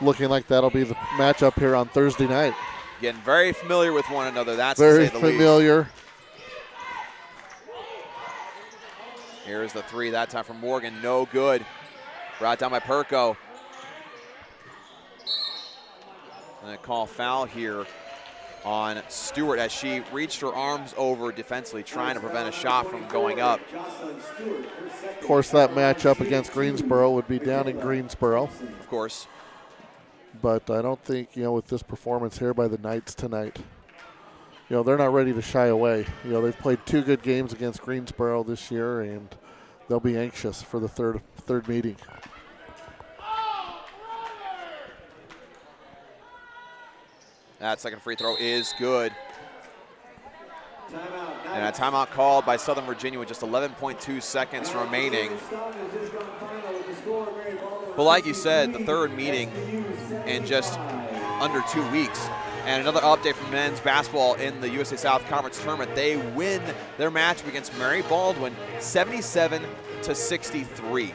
Speaker 4: looking like that'll be the matchup here on Thursday night.
Speaker 3: Getting very familiar with one another, that's
Speaker 4: very
Speaker 3: to say the
Speaker 4: familiar.
Speaker 3: least. Here's the three, that time from Morgan, no good. Brought down by Perko. And a call foul here on Stewart as she reached her arms over defensively, trying to prevent a shot from going up.
Speaker 4: Of course, that matchup against Greensboro would be down in Greensboro.
Speaker 3: Of course.
Speaker 4: But I don't think, with this performance here by the Knights tonight, they're not ready to shy away. They've played two good games against Greensboro this year, and they'll be anxious for the third meeting.
Speaker 3: That second free throw is good. And a timeout called by Southern Virginia with just 11.2 seconds remaining. But like you said, the third meeting in just under 2 weeks. And another update from men's basketball in the USA South Conference Tournament. They win their matchup against Mary Baldwin 77-63.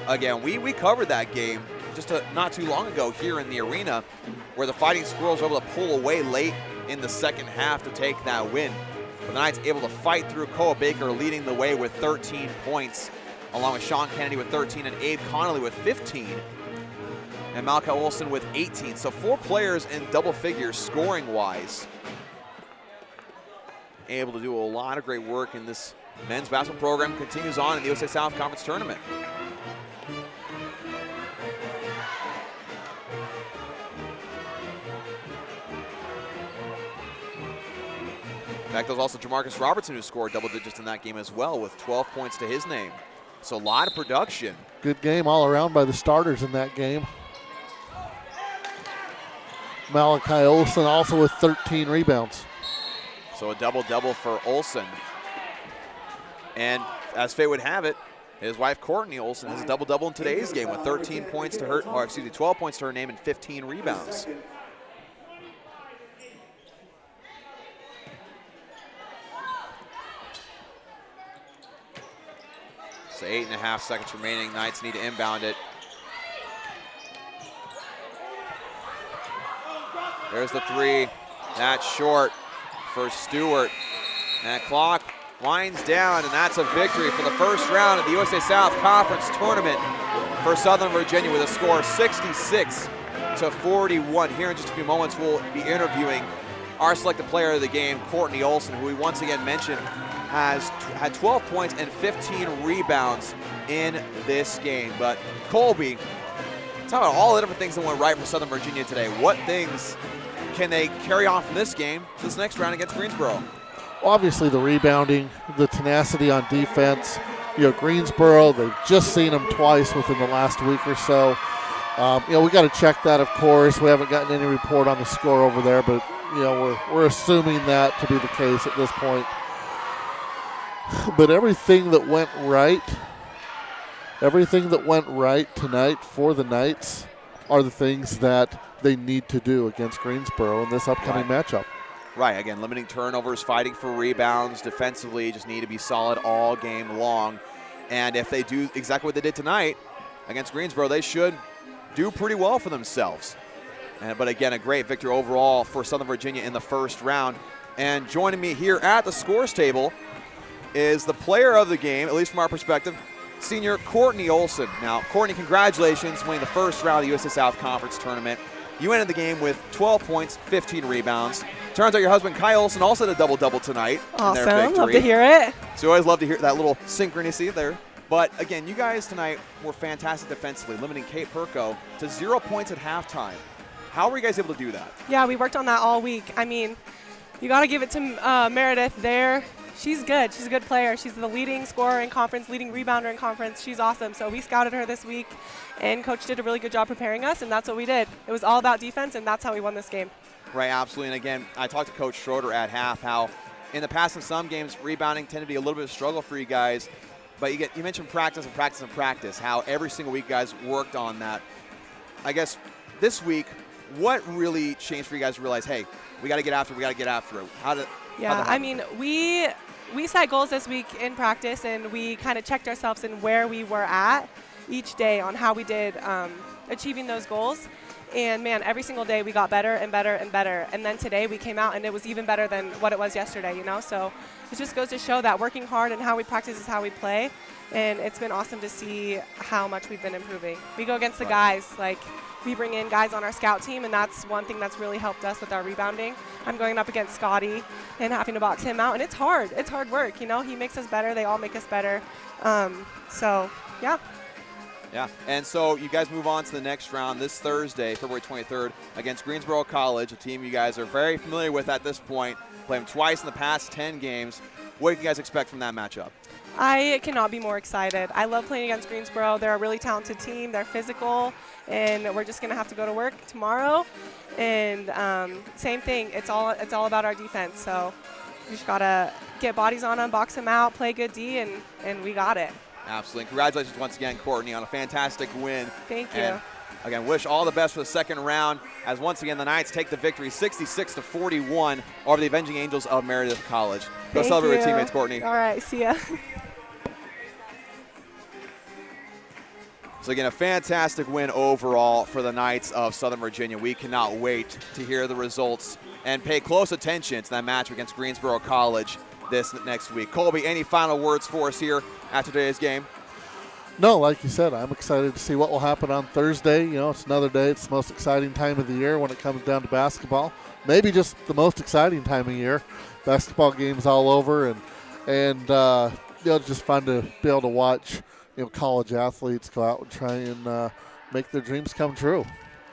Speaker 3: Again, we covered that game just not too long ago here in the arena, where the Fighting Squirrels were able to pull away late in the second half to take that win. But the Knights able to fight through. Koa Baker leading the way with 13 points, along with Sean Kennedy with 13 and Abe Connolly with 15. And Malachi Olson with 18. So 4 players in double figures scoring-wise. Able to do a lot of great work in this men's basketball program. Continues on in the USA South Conference Tournament. In fact, there's also Jamarcus Robertson, who scored double digits in that game as well, with 12 points to his name. So a lot of production.
Speaker 4: Good game all around by the starters in that game. Malachi Olson also with 13 rebounds.
Speaker 3: So a double-double for Olson. And as fate would have it, his wife Courtney Olson has a double-double in today's game with 13 points to her, 12 points to her name and 15 rebounds. So 8.5 seconds remaining. Knights need to inbound it. There's the three. That's short for Stewart. And that clock winds down, and that's a victory for the first round of the USA South Conference Tournament for Southern Virginia with a score 66-41. Here in just a few moments, we'll be interviewing our selected player of the game, Courtney Olson, who we once again mentioned has had 12 points and 15 rebounds in this game. But Colby, talk about all the different things that went right for Southern Virginia today. What things can they carry on from this game to this next round against Greensboro?
Speaker 4: Obviously the rebounding, the tenacity on defense. Greensboro, they've just seen them twice within the last week or so. We got to check that, of course. We haven't gotten any report on the score over there, but we're assuming that to be the case at this point. But everything that went right tonight for the Knights are the things that they need to do against Greensboro in this upcoming matchup.
Speaker 3: Right, again, limiting turnovers, fighting for rebounds, defensively just need to be solid all game long. And if they do exactly what they did tonight against Greensboro, they should do pretty well for themselves. But again, a great victory overall for Southern Virginia in the first round. And joining me here at the scores table is the player of the game, at least from our perspective, senior Courtney Olson. Now, Courtney, congratulations winning the first round of the USA South Conference Tournament. You ended the game with 12 points, 15 rebounds. Turns out your husband, Kai Olson, also had a double-double tonight.
Speaker 8: Awesome. Love to hear it.
Speaker 3: So I always love to hear that little synchronicity there. But again, you guys tonight were fantastic defensively, limiting Kate Perko to 0 points at halftime. How were you guys able to do that?
Speaker 8: Yeah, we worked on that all week. I mean, you got to give it to Meredith there. She's good. She's a good player. She's the leading scorer in conference, leading rebounder in conference. She's awesome. So we scouted her this week, and Coach did a really good job preparing us, and that's what we did. It was all about defense, and that's how we won this game.
Speaker 3: Right, absolutely. And again, I talked to Coach Schroeder at half how in the past in some games, rebounding tended to be a little bit of a struggle for you guys. But you mentioned practice and practice and practice, how every single week guys worked on that. I guess this week, what really changed for you guys to realize, hey, we got to get after it, we got to get after it?
Speaker 8: I mean, we set goals this week in practice, and we kind of checked ourselves in where we were at each day on how we did achieving those goals. And, man, every single day we got better and better and better. And then today we came out, and it was even better than what it was yesterday, So it just goes to show that working hard and how we practice is how we play. And it's been awesome to see how much we've been improving. We go against the guys. Like, we bring in guys on our scout team, and that's one thing that's really helped us with our rebounding. I'm going up against Scotty and having to box him out, and it's hard. It's hard work, He makes us better. They all make us better. Yeah.
Speaker 3: Yeah, and so you guys move on to the next round this Thursday, February 23rd, against Greensboro College, a team you guys are very familiar with at this point. Played them twice in the past 10 games. What do you guys expect from that matchup?
Speaker 8: I cannot be more excited. I love playing against Greensboro. They're a really talented team. They're physical, and we're just going to have to go to work tomorrow. And same thing. It's all about our defense. So we just got to get bodies on them, box them out, play good D, and we got it.
Speaker 3: Absolutely. Congratulations once again, Courtney, on a fantastic win.
Speaker 8: Thank you.
Speaker 3: And again, wish all the best for the second round as once again the Knights take the victory 66-41 over the Avenging Angels of Meredith College. Go celebrate with teammates, Courtney.
Speaker 8: All right, see ya.
Speaker 3: So again, a fantastic win overall for the Knights of Southern Virginia. We cannot wait to hear the results and pay close attention to that match against Greensboro College this next week. Colby, any final words for us here after today's game?
Speaker 4: No, like you said, I'm excited to see what will happen on Thursday. It's another day. It's the most exciting time of the year when it comes down to basketball. Maybe just the most exciting time of year. Basketball games all over, and it's just fun to be able to watch college athletes go out and try and make their dreams come true.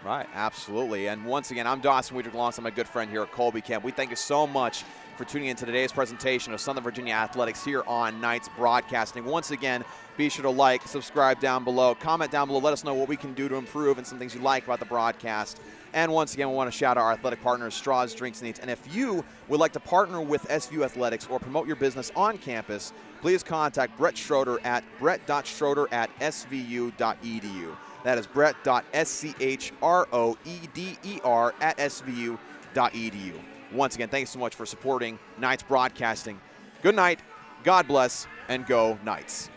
Speaker 3: Right, absolutely. And once again, I'm Dawson Weidrich alongside my good friend here at Colby Camp. We thank you so much for tuning in to today's presentation of Southern Virginia Athletics here on Knights Broadcasting. Once again, be sure to like, subscribe down below, comment down below, let us know what we can do to improve and some things you like about the broadcast. And once again, we want to shout out our athletic partners, Straws, Drinks, and Eats. And if you would like to partner with SVU Athletics or promote your business on campus, please contact Brett Schroeder at brett.schroeder@svu.edu. That is brett.schroeder@svu.edu. Once again, thanks so much for supporting Knights Broadcasting. Good night, God bless, and go Knights.